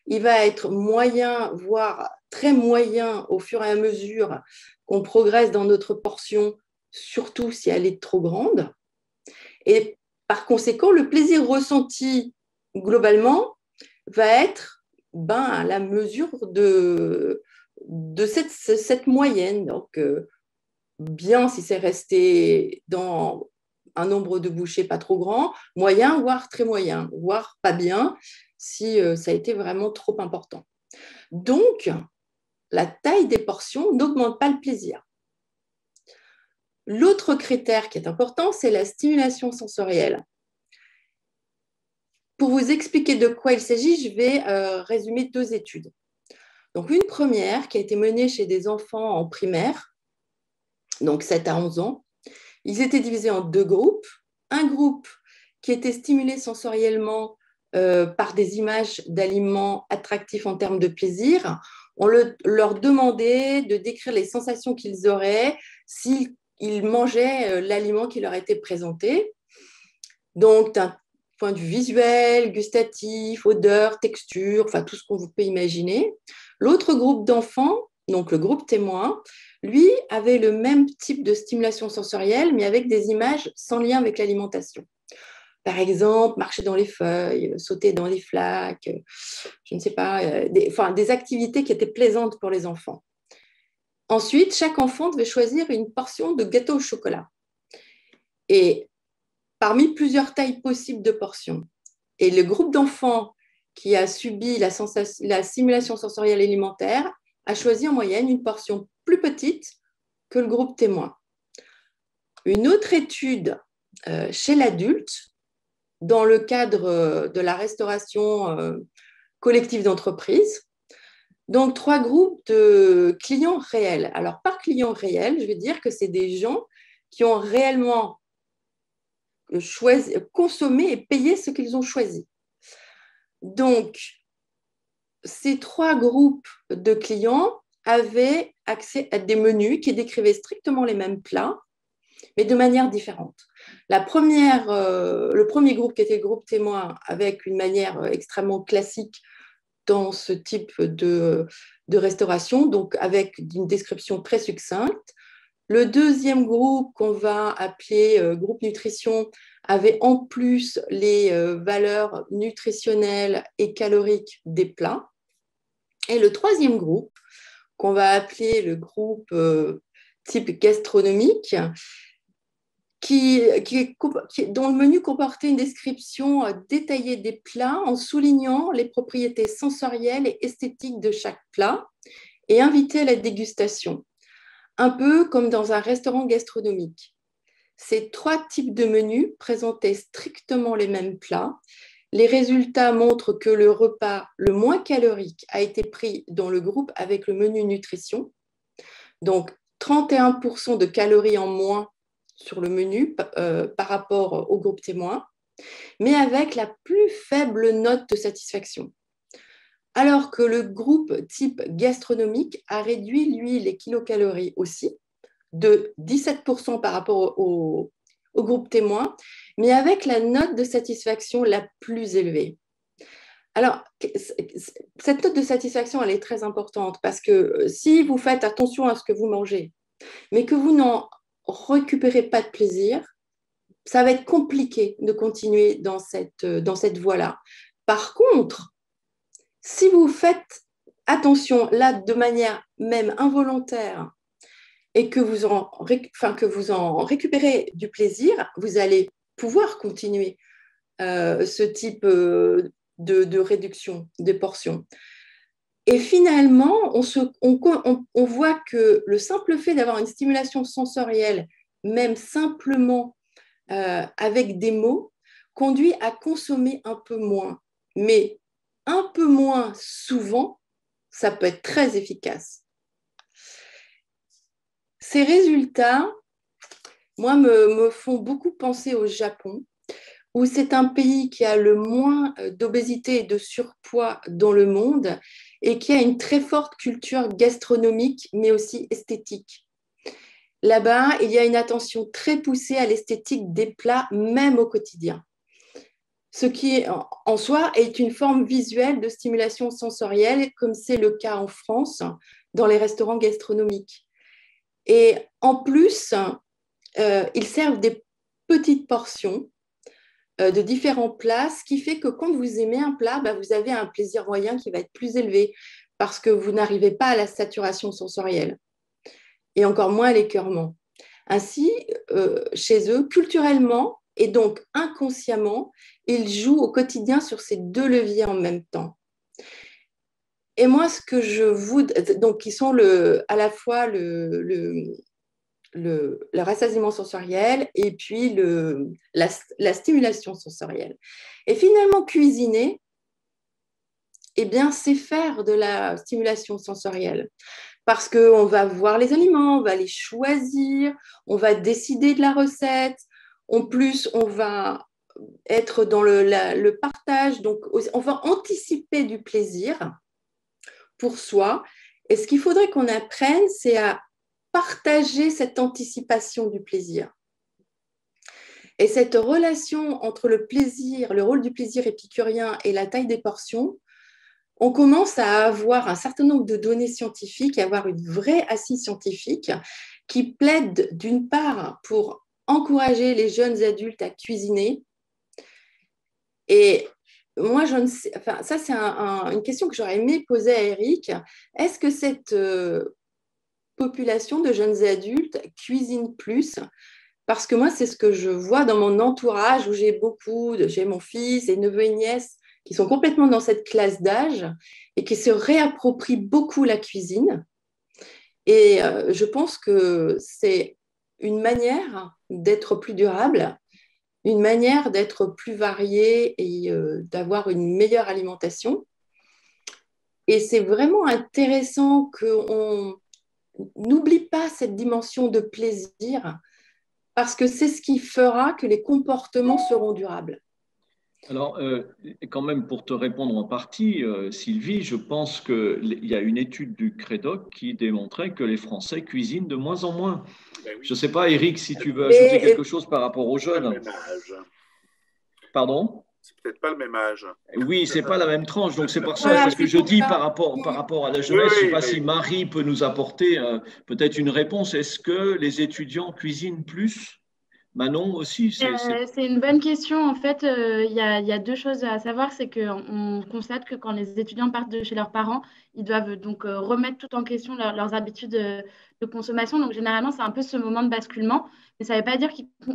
Il va être moyen, voire très moyen au fur et à mesure qu'on progresse dans notre portion, surtout si elle est trop grande. Et par conséquent, le plaisir ressenti globalement va être à la mesure de cette moyenne. Donc, bien si c'est resté dans un nombre de bouchées pas trop grand, moyen, voire très moyen, voire pas bien si ça a été vraiment trop important. Donc, la taille des portions n'augmente pas le plaisir. L'autre critère qui est important, c'est la stimulation sensorielle. Pour vous expliquer de quoi il s'agit, je vais résumer 2 études. Donc, une première qui a été menée chez des enfants en primaire, donc 7 à 11 ans. Ils étaient divisés en 2 groupes. Un groupe qui était stimulé sensoriellement par des images d'aliments attractifs en termes de plaisir. On leur demandait de décrire les sensations qu'ils auraient s'ils mangeaient l'aliment qui leur était présenté. Donc, d'un point de vue visuel, gustatif, odeur, texture, enfin tout ce qu'on peut imaginer. L'autre groupe d'enfants, donc le groupe témoin, lui avait le même type de stimulation sensorielle, mais avec des images sans lien avec l'alimentation. Par exemple, marcher dans les feuilles, sauter dans les flaques, je ne sais pas, des activités qui étaient plaisantes pour les enfants. Ensuite, chaque enfant devait choisir une portion de gâteau au chocolat. Et parmi plusieurs tailles possibles de portions, et le groupe d'enfants qui a subi la stimulation sensorielle alimentaire a choisi en moyenne une portion plus petite que le groupe témoin. Une autre étude chez l'adulte, dans le cadre de la restauration collective d'entreprise. Donc, 3 groupes de clients réels. Alors, par client réel, je veux dire que c'est des gens qui ont réellement consommé et payé ce qu'ils ont choisi. Donc, ces 3 groupes de clients avaient accès à des menus qui décrivaient strictement les mêmes plats, mais de manière différente. Le premier groupe, qui était le groupe témoin, avec une manière extrêmement classique dans ce type de restauration, donc avec une description très succincte. Le deuxième groupe, qu'on va appeler groupe nutrition, avait en plus les valeurs nutritionnelles et caloriques des plats. Et le troisième groupe, qu'on va appeler le groupe type gastronomique, dont le menu comportait une description détaillée des plats en soulignant les propriétés sensorielles et esthétiques de chaque plat et invitait à la dégustation, un peu comme dans un restaurant gastronomique. Ces 3 types de menus présentaient strictement les mêmes plats. Les résultats montrent que le repas le moins calorique a été pris dans le groupe avec le menu nutrition, donc 31% de calories en moins sur le menu par rapport au groupe témoin, mais avec la plus faible note de satisfaction. Alors que le groupe type gastronomique a réduit, lui, les kilocalories aussi, de 17% par rapport au groupe témoin, mais avec la note de satisfaction la plus élevée. Alors, cette note de satisfaction, elle est très importante parce que si vous faites attention à ce que vous mangez, mais que vous n'en récupérez pas de plaisir, ça va être compliqué de continuer dans cette voie-là. Par contre, si vous faites attention là de manière même involontaire et que vous en récupérez du plaisir, vous allez pouvoir continuer ce type de réduction des portions. Et finalement, on voit que le simple fait d'avoir une stimulation sensorielle, même simplement avec des mots, conduit à consommer un peu moins. Mais un peu moins souvent, ça peut être très efficace. Ces résultats, moi, me font beaucoup penser au Japon, où c'est un pays qui a le moins d'obésité et de surpoids dans le monde et qui a une très forte culture gastronomique, mais aussi esthétique. Là-bas, il y a une attention très poussée à l'esthétique des plats, même au quotidien. Ce qui, en soi, est une forme visuelle de stimulation sensorielle, comme c'est le cas en France, dans les restaurants gastronomiques. Et en plus, ils servent des petites portions de différents plats, ce qui fait que quand vous aimez un plat, vous avez un plaisir moyen qui va être plus élevé parce que vous n'arrivez pas à la saturation sensorielle et encore moins à l'écœurement. Ainsi, chez eux, culturellement et donc inconsciemment, ils jouent au quotidien sur ces deux leviers en même temps. Et moi, ce que je voudrais, donc qui sont à la fois le rassasiement sensoriel et puis la stimulation sensorielle. Et finalement, cuisiner, eh bien, c'est faire de la stimulation sensorielle. Parce qu'on va voir les aliments, on va les choisir, on va décider de la recette. En plus, on va être dans le partage, donc on va anticiper du plaisir pour soi. Et ce qu'il faudrait qu'on apprenne, c'est à partager cette anticipation du plaisir. Et cette relation entre le plaisir, le rôle du plaisir épicurien et la taille des portions, on commence à avoir un certain nombre de données scientifiques, à avoir une vraie assise scientifique qui plaide d'une part pour encourager les jeunes adultes à cuisiner. Et moi, je ne sais, enfin, ça c'est une question que j'aurais aimé poser à Eric. Est-ce que cette population de jeunes adultes cuisine plus? Parce que moi, c'est ce que je vois dans mon entourage où j'ai mon fils et neveux et nièces qui sont complètement dans cette classe d'âge et qui se réapproprient beaucoup la cuisine. Et je pense que c'est une manière d'être plus durable, une manière d'être plus variée et d'avoir une meilleure alimentation. Et c'est vraiment intéressant qu'on n'oublie pas cette dimension de plaisir parce que c'est ce qui fera que les comportements seront durables. Alors, quand même, pour te répondre en partie, Sylvie, je pense qu'il y a une étude du Crédoc qui démontrait que les Français cuisinent de moins en moins. Ben oui. Je ne sais pas, Eric, si tu veux ajouter quelque chose par rapport aux jeunes. C'est pas le même âge. Pardon? C'est peut-être pas le même âge. Oui, c'est pas la même tranche, donc c'est pour ça, c'est ce que je dis par rapport à la jeunesse. Je ne sais pas si Marie peut nous apporter peut-être une réponse. Est-ce que les étudiants cuisinent plus? Manon aussi, c'est une bonne question. En fait, il y a deux choses à savoir. C'est qu'on constate que quand les étudiants partent de chez leurs parents, ils doivent donc remettre tout en question leurs habitudes de consommation. Donc, généralement, c'est un peu ce moment de basculement. Mais ça ne veut pas dire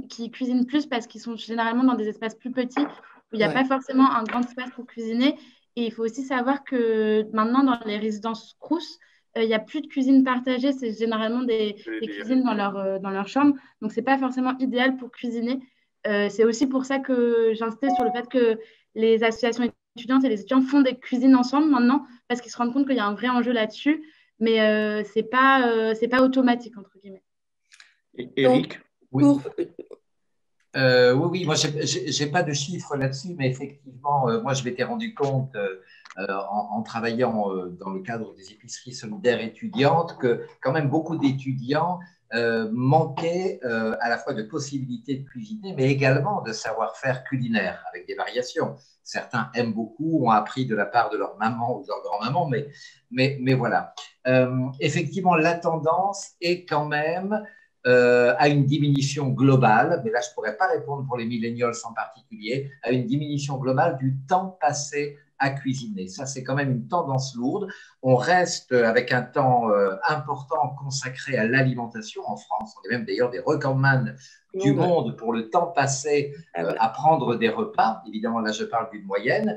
qu'ils cuisinent plus parce qu'ils sont généralement dans des espaces plus petits où il n'y a pas forcément un grand espace pour cuisiner. Et il faut aussi savoir que maintenant, dans les résidences Crous, il n'y a plus de cuisine partagée, c'est généralement des cuisines dans leur chambre. Donc, ce n'est pas forcément idéal pour cuisiner. C'est aussi pour ça que j'insiste sur le fait que les associations étudiantes et les étudiants font des cuisines ensemble maintenant parce qu'ils se rendent compte qu'il y a un vrai enjeu là-dessus. Mais ce n'est pas automatique, entre guillemets. Eric? Oui, moi, je n'ai pas de chiffres là-dessus, mais effectivement, moi, je m'étais rendu compte en travaillant dans le cadre des épiceries solidaires étudiantes que quand même beaucoup d'étudiants manquaient à la fois de possibilités de cuisiner, mais également de savoir-faire culinaire avec des variations. Certains aiment beaucoup, ont appris de la part de leur maman ou de leur grand-maman, mais voilà. Effectivement, la tendance est quand même à une diminution globale, mais là je ne pourrais pas répondre pour les millennials en particulier, à une diminution globale du temps passé à cuisiner. Ça, c'est quand même une tendance lourde. On reste avec un temps important consacré à l'alimentation en France. On est même d'ailleurs des recordman du monde pour le temps passé à prendre des repas. Évidemment, là, je parle d'une moyenne.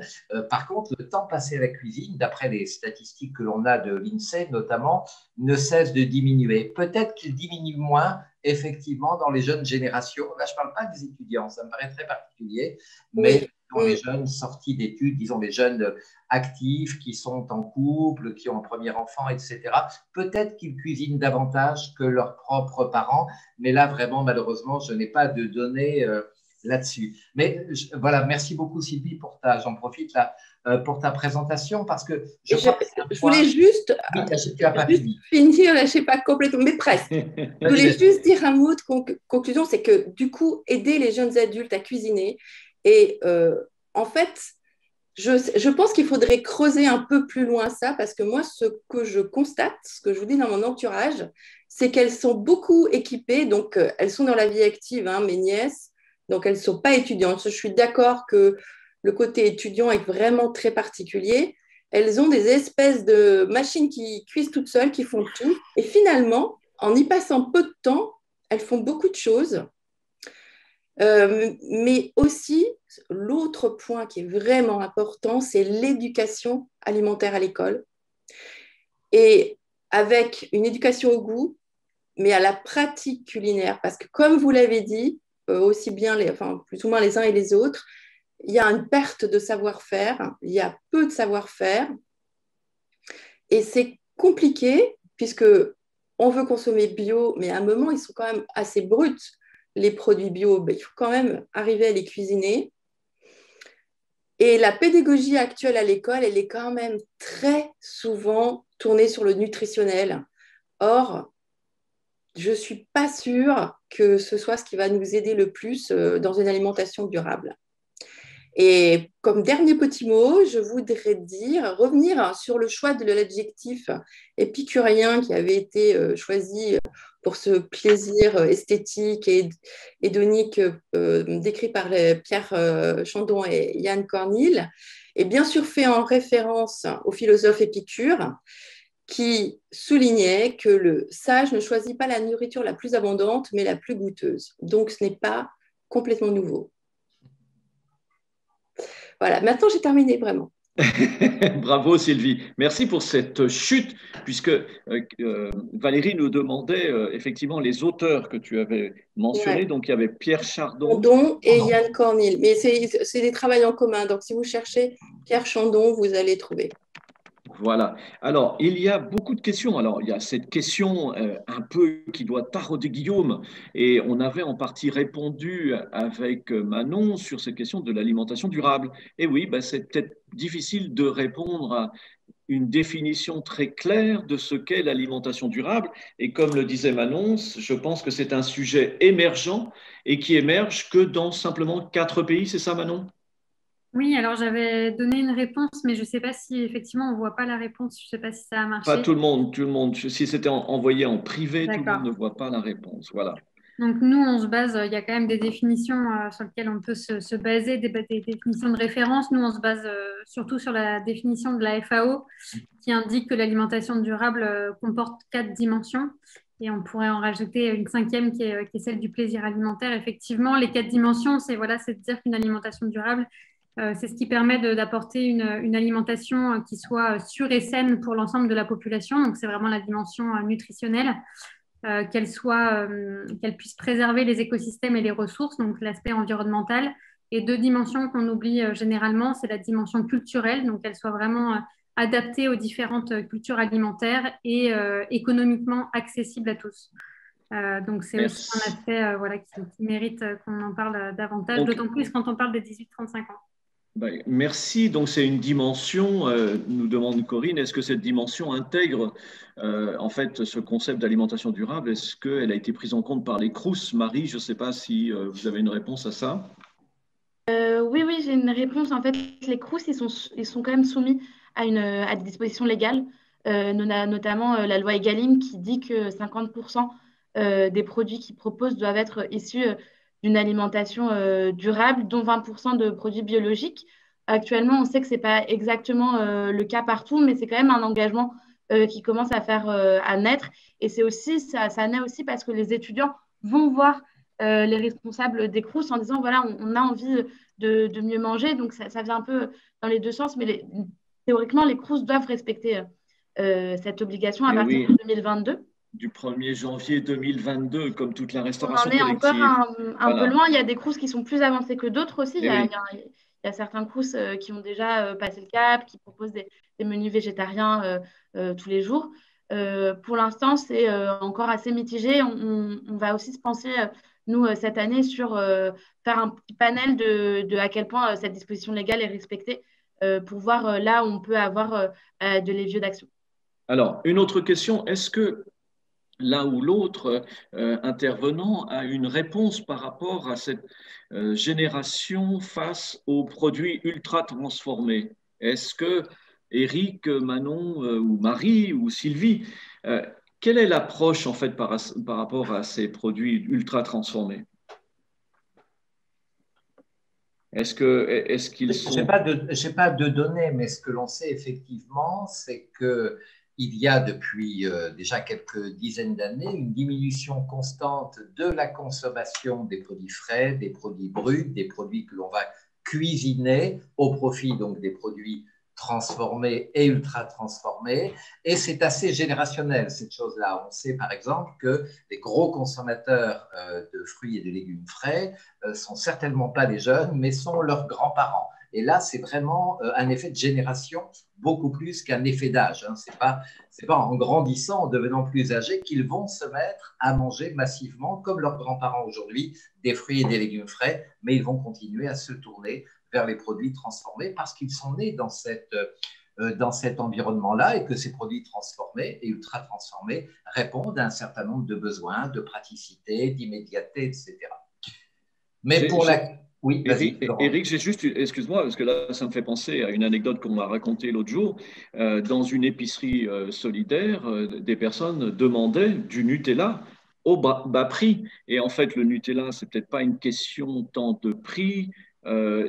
Par contre, le temps passé à la cuisine, d'après les statistiques que l'on a de l'INSEE notamment, ne cesse de diminuer. Peut-être qu'il diminue moins, effectivement, dans les jeunes générations. Là, je ne parle pas des étudiants, ça me paraît très particulier, mais dans les jeunes sortis d'études, disons les jeunes actifs qui sont en couple, qui ont un premier enfant, etc. Peut-être qu'ils cuisinent davantage que leurs propres parents, mais là, vraiment, malheureusement, je n'ai pas de données là-dessus. Mais voilà, merci beaucoup Sylvie j'en profite là, pour ta présentation parce que je voulais juste, finir, je ne sais pas complètement, mais presque. Je voulais juste dire un mot de conclusion, c'est que du coup, aider les jeunes adultes à cuisiner et en fait, je pense qu'il faudrait creuser un peu plus loin ça parce que moi, ce que je constate, ce que je vous dis dans mon entourage, c'est qu'elles sont beaucoup équipées, donc elles sont dans la vie active, hein, mes nièces. Donc, elles ne sont pas étudiantes. Je suis d'accord que le côté étudiant est vraiment très particulier. Elles ont des espèces de machines qui cuisent toutes seules, qui font tout. Et finalement, en y passant peu de temps, elles font beaucoup de choses. Mais aussi, l'autre point qui est vraiment important, c'est l'éducation alimentaire à l'école. Et avec une éducation au goût, mais à la pratique culinaire. Parce que comme vous l'avez dit, aussi bien plus ou moins les uns et les autres, il y a une perte de savoir-faire, il y a peu de savoir-faire et c'est compliqué puisque on veut consommer bio, mais à un moment, ils sont quand même assez bruts, les produits bio, il faut quand même arriver à les cuisiner. Et la pédagogie actuelle à l'école, elle est quand même très souvent tournée sur le nutritionnel. Or, je ne suis pas sûre que ce soit ce qui va nous aider le plus dans une alimentation durable. Et comme dernier petit mot, je voudrais revenir sur le choix de l'adjectif épicurien qui avait été choisi pour ce plaisir esthétique et hédonique décrit par Pierre Chandon et Yann Cornil, et bien sûr fait en référence au philosophe Épicure, qui soulignait que le sage ne choisit pas la nourriture la plus abondante, mais la plus goûteuse. Donc, ce n'est pas complètement nouveau. Voilà, maintenant j'ai terminé vraiment. Bravo Sylvie. Merci pour cette chute, puisque Valérie nous demandait effectivement les auteurs que tu avais mentionnés. Donc, il y avait Pierre Chandon et Yann Cornil. Mais c'est des travaux en commun. Donc, si vous cherchez Pierre Chandon, vous allez trouver. Voilà. Alors, il y a beaucoup de questions. Alors, il y a cette question un peu qui doit tarauder Guillaume, et on avait en partie répondu avec Manon sur cette question de l'alimentation durable. Et oui, c'est peut-être difficile de répondre à une définition très claire de ce qu'est l'alimentation durable. Et comme le disait Manon, je pense que c'est un sujet émergent et qui émerge que dans simplement 4 pays. C'est ça, Manon ? Oui, alors j'avais donné une réponse, mais je ne sais pas si effectivement on ne voit pas la réponse. Je ne sais pas si ça a marché. Pas tout le monde. Si c'était envoyé en privé, tout le monde ne voit pas la réponse. Voilà. Donc nous, on se base, il y a quand même des définitions sur lesquelles on peut se baser, des définitions de référence. Nous, on se base surtout sur la définition de la FAO qui indique que l'alimentation durable comporte 4 dimensions. Et on pourrait en rajouter une 5e qui est celle du plaisir alimentaire. Effectivement, les 4 dimensions, c'est de dire qu'une alimentation durable, c'est ce qui permet d'apporter une alimentation qui soit sûre et saine pour l'ensemble de la population. Donc, c'est vraiment la dimension nutritionnelle, qu'elle puisse préserver les écosystèmes et les ressources, donc l'aspect environnemental. Et 2 dimensions qu'on oublie généralement, c'est la dimension culturelle, donc qu'elle soit vraiment adaptée aux différentes cultures alimentaires et économiquement accessible à tous. Donc, c'est aussi un aspect qui mérite qu'on en parle davantage, d'autant plus quand on parle des 18-35 ans. Merci. Donc, c'est une dimension, nous demande Corinne, est-ce que cette dimension intègre en fait ce concept d'alimentation durable? Est-ce qu'elle a été prise en compte par les Crous? Marie, je ne sais pas si vous avez une réponse à ça. Oui, j'ai une réponse. En fait, les Crous, ils sont quand même soumis à des dispositions légales, notamment la loi Egalim qui dit que 50% des produits qu'ils proposent doivent être issus d'une alimentation durable, dont 20% de produits biologiques. Actuellement, on sait que ce n'est pas exactement le cas partout, mais c'est quand même un engagement qui commence à naître. Et c'est aussi, ça naît aussi parce que les étudiants vont voir les responsables des Crous en disant, voilà, on a envie de mieux manger. Donc, ça vient un peu dans les deux sens, mais théoriquement, les Crous doivent respecter cette obligation à partir de 2022. Du 1er janvier 2022, comme toute la restauration collective. On en est collective. encore un peu loin. Il y a des Crous qui sont plus avancés que d'autres aussi. Il y a certains Crous qui ont déjà passé le cap, qui proposent des menus végétariens tous les jours. Pour l'instant, c'est encore assez mitigé. On va aussi se penser, nous, cette année, sur faire un petit panel de à quel point cette disposition légale est respectée pour voir là où on peut avoir de leviers d'action. Alors, une autre question, est-ce que l'un ou l'autre intervenant a une réponse par rapport à cette génération face aux produits ultra transformés? Est-ce que Éric, Manon ou Marie ou Sylvie, quelle est l'approche en fait par rapport à ces produits ultra transformés? Est-ce qu'ils sont… Je n'ai pas de données, mais ce que l'on sait effectivement, c'est que il y a depuis déjà quelques dizaines d'années une diminution constante de la consommation des produits frais, des produits bruts, des produits que l'on va cuisiner au profit donc des produits transformés et ultra transformés. Et c'est assez générationnel, cette chose-là. On sait par exemple que les gros consommateurs de fruits et de légumes frais sont certainement pas les jeunes, mais sont leurs grands-parents. Et là, c'est vraiment un effet de génération beaucoup plus qu'un effet d'âge. Ce n'est pas en grandissant, en devenant plus âgés, qu'ils vont se mettre à manger massivement, comme leurs grands-parents aujourd'hui, des fruits et des légumes frais, mais ils vont continuer à se tourner vers les produits transformés parce qu'ils sont nés dans cet environnement-là et que ces produits transformés et ultra transformés répondent à un certain nombre de besoins, de praticité, d'immédiateté, etc. Mais pour la… Oui, Éric, j'ai juste, excuse-moi, parce que là, ça me fait penser à une anecdote qu'on m'a racontée l'autre jour. Dans une épicerie solidaire, des personnes demandaient du Nutella au bas prix. Et en fait, le Nutella, c'est peut-être pas une question tant de prix,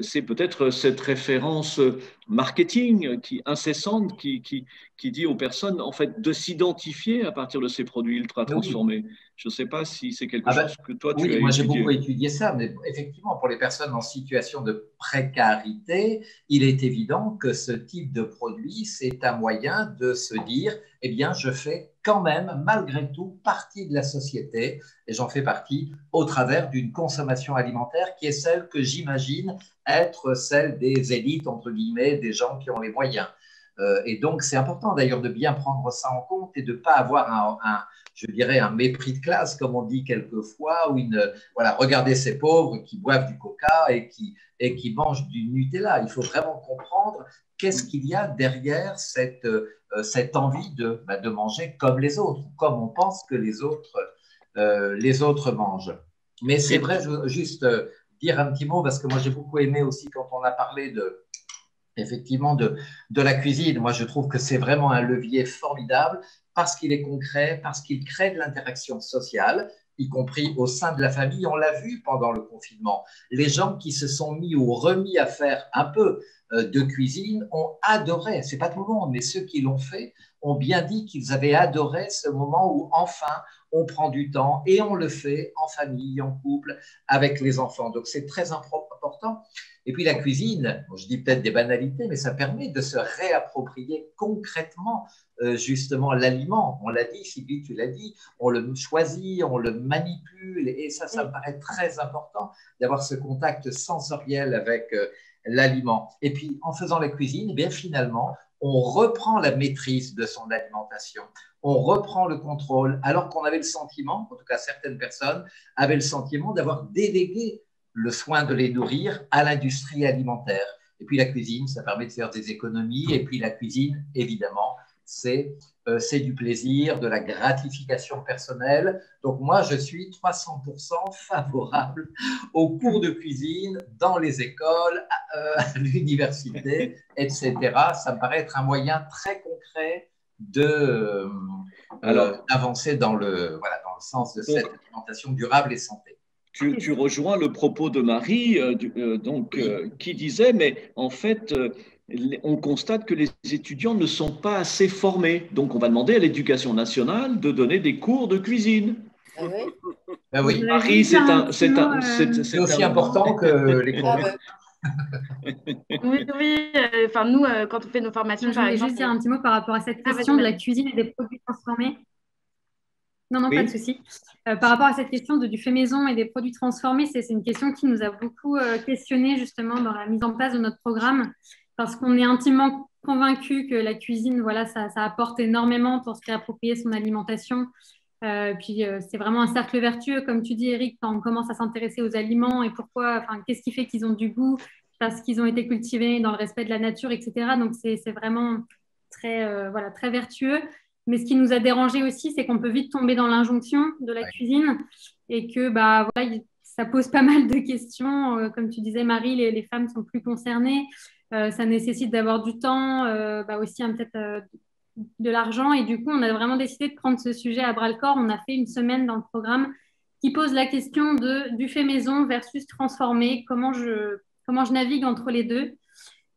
c'est peut-être cette référence marketing incessante qui dit aux personnes en fait de s'identifier à partir de ces produits ultra transformés. Oui. Je ne sais pas si c'est quelque chose que toi tu as étudié. Moi j'ai beaucoup étudié ça, mais effectivement pour les personnes en situation de précarité, il est évident que ce type de produit c'est un moyen de se dire eh bien je fais quand même malgré tout partie de la société et j'en fais partie au travers d'une consommation alimentaire qui est celle que j'imagine être celle des élites entre guillemets, des gens qui ont les moyens. Et donc c'est important d'ailleurs de bien prendre ça en compte et de ne pas avoir je dirais un mépris de classe, comme on dit quelquefois, ou voilà, regardez ces pauvres qui boivent du coca et qui mangent du Nutella. Il faut vraiment comprendre qu'est-ce qu'il y a derrière cette envie de manger comme les autres, comme on pense que les autres mangent. Mais c'est vrai, je veux juste dire un petit mot, parce que moi j'ai beaucoup aimé aussi quand on a parlé effectivement de la cuisine. Moi je trouve que c'est vraiment un levier formidable parce qu'il est concret, parce qu'il crée de l'interaction sociale, y compris au sein de la famille. On l'a vu pendant le confinement. Les gens qui se sont mis ou remis à faire un peu de cuisine ont adoré, c'est pas tout le monde, mais ceux qui l'ont fait ont bien dit qu'ils avaient adoré ce moment où enfin on prend du temps et on le fait en famille, en couple, avec les enfants. Donc c'est très important. Et puis la cuisine, je dis peut-être des banalités, mais ça permet de se réapproprier concrètement justement l'aliment. On l'a dit, Sylvie, tu l'as dit, on le choisit, on le manipule, et ça me paraît très important d'avoir ce contact sensoriel avec l'aliment. Et puis en faisant la cuisine, eh bien, finalement, on reprend la maîtrise de son alimentation. On reprend le contrôle, alors qu'on avait le sentiment, en tout cas certaines personnes avaient le sentiment d'avoir délégué le soin de les nourrir à l'industrie alimentaire. Et puis la cuisine, ça permet de faire des économies. Et puis la cuisine, évidemment, c'est du plaisir, de la gratification personnelle. Donc moi, je suis 300% favorable aux cours de cuisine dans les écoles, à l'université, etc. Ça me paraît être un moyen très concret d'avancer dans le sens de cette alimentation durable et santé. tu rejoins le propos de Marie, qui disait, mais en fait, on constate que les étudiants ne sont pas assez formés. Donc, on va demander à l'Éducation nationale de donner des cours de cuisine. Ah ouais. Ben oui. Marie, c'est aussi important que les cours. Oui. Enfin, nous, quand on fait nos formations, je voulais juste dire un petit mot par rapport à cette question de la cuisine et des produits transformés. Non, pas de souci. Par rapport à cette question du fait maison et des produits transformés, c'est une question qui nous a beaucoup questionné justement dans la mise en place de notre programme, parce qu'on est intimement convaincu que la cuisine, voilà, ça apporte énormément pour se réapproprier son alimentation. Puis c'est vraiment un cercle vertueux, comme tu dis, Eric, quand on commence à s'intéresser aux aliments et pourquoi, qu'est-ce qui fait qu'ils ont du goût, parce qu'ils ont été cultivés dans le respect de la nature, etc. Donc c'est vraiment très vertueux. Mais ce qui nous a dérangé aussi, c'est qu'on peut vite tomber dans l'injonction de la cuisine et que ça pose pas mal de questions. Comme tu disais, Marie, les femmes sont plus concernées. Ça nécessite d'avoir du temps, aussi peut-être de l'argent. Et du coup, on a vraiment décidé de prendre ce sujet à bras-le-corps. On a fait une semaine dans le programme qui pose la question du fait maison versus transformé. Comment je navigue entre les deux.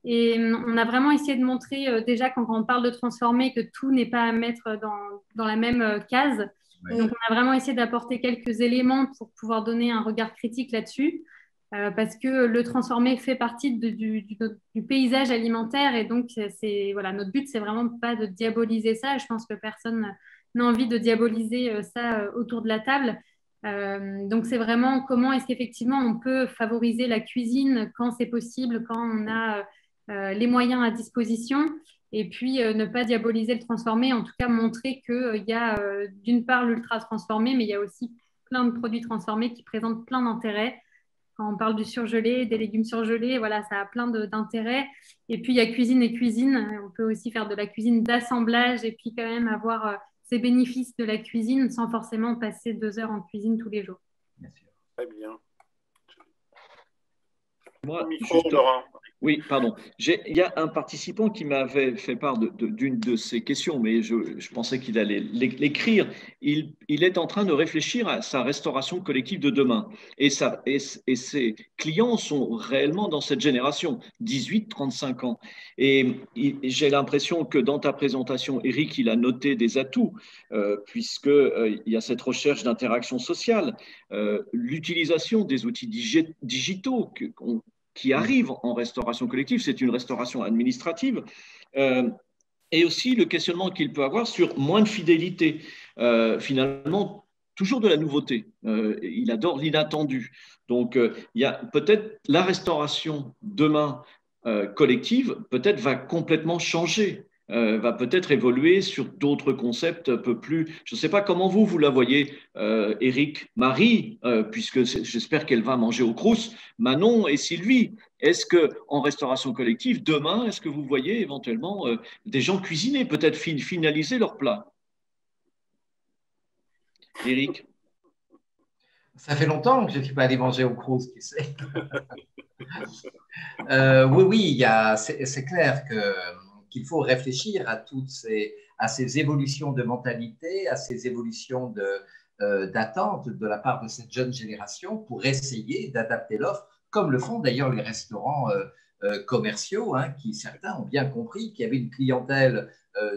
Et on a vraiment essayé de montrer, déjà, quand on parle de transformer, que tout n'est pas à mettre dans la même case. Ouais. Donc, on a vraiment essayé d'apporter quelques éléments pour pouvoir donner un regard critique là-dessus, parce que le transformer fait partie du paysage alimentaire. Et donc, notre but, c'est vraiment pas de diaboliser ça. Je pense que personne n'a envie de diaboliser ça autour de la table. Donc, c'est vraiment comment est-ce qu'effectivement on peut favoriser la cuisine quand c'est possible, quand on a les moyens à disposition, et puis ne pas diaboliser le transformé, en tout cas montrer qu'il y a d'une part l'ultra transformé, mais il y a aussi plein de produits transformés qui présentent plein d'intérêts. Quand on parle du surgelé, des légumes surgelés, voilà, ça a plein d'intérêts. Et puis il y a cuisine et cuisine. On peut aussi faire de la cuisine d'assemblage et puis quand même avoir ces bénéfices de la cuisine sans forcément passer 2 heures en cuisine tous les jours. Bien sûr. Très bien. Moi, oui, pardon. Il y a un participant qui m'avait fait part d'une de ces questions, mais je pensais qu'il allait l'écrire. Il est en train de réfléchir à sa restauration collective de demain. Et ses clients sont réellement dans cette génération, 18-35 ans. Et j'ai l'impression que dans ta présentation, Eric, il a noté des atouts, puisqu'il y a cette recherche d'interaction sociale, l'utilisation des outils digitaux qui arrivent en restauration collective, c'est une restauration administrative, et aussi le questionnement qu'il peut avoir sur moins de fidélité. Finalement, toujours de la nouveauté. Il adore l'inattendu. Donc, il y a peut-être la restauration demain collective, peut-être va complètement changer. Va peut-être évoluer sur d'autres concepts un peu plus… Je ne sais pas comment vous la voyez, Eric, Marie, puisque j'espère qu'elle va manger au Crous, Manon et Sylvie. Est-ce qu'en restauration collective, demain, est-ce que vous voyez éventuellement des gens cuisiner, peut-être finaliser leur plat? Eric? Ça fait longtemps que je ne suis pas allé manger au Crous, tu sais. Oui, c'est clair qu'il faut réfléchir à ces évolutions de mentalité, à ces évolutions d'attente de la part de cette jeune génération pour essayer d'adapter l'offre, comme le font d'ailleurs les restaurants commerciaux, qui certains ont bien compris qu'il y avait une clientèle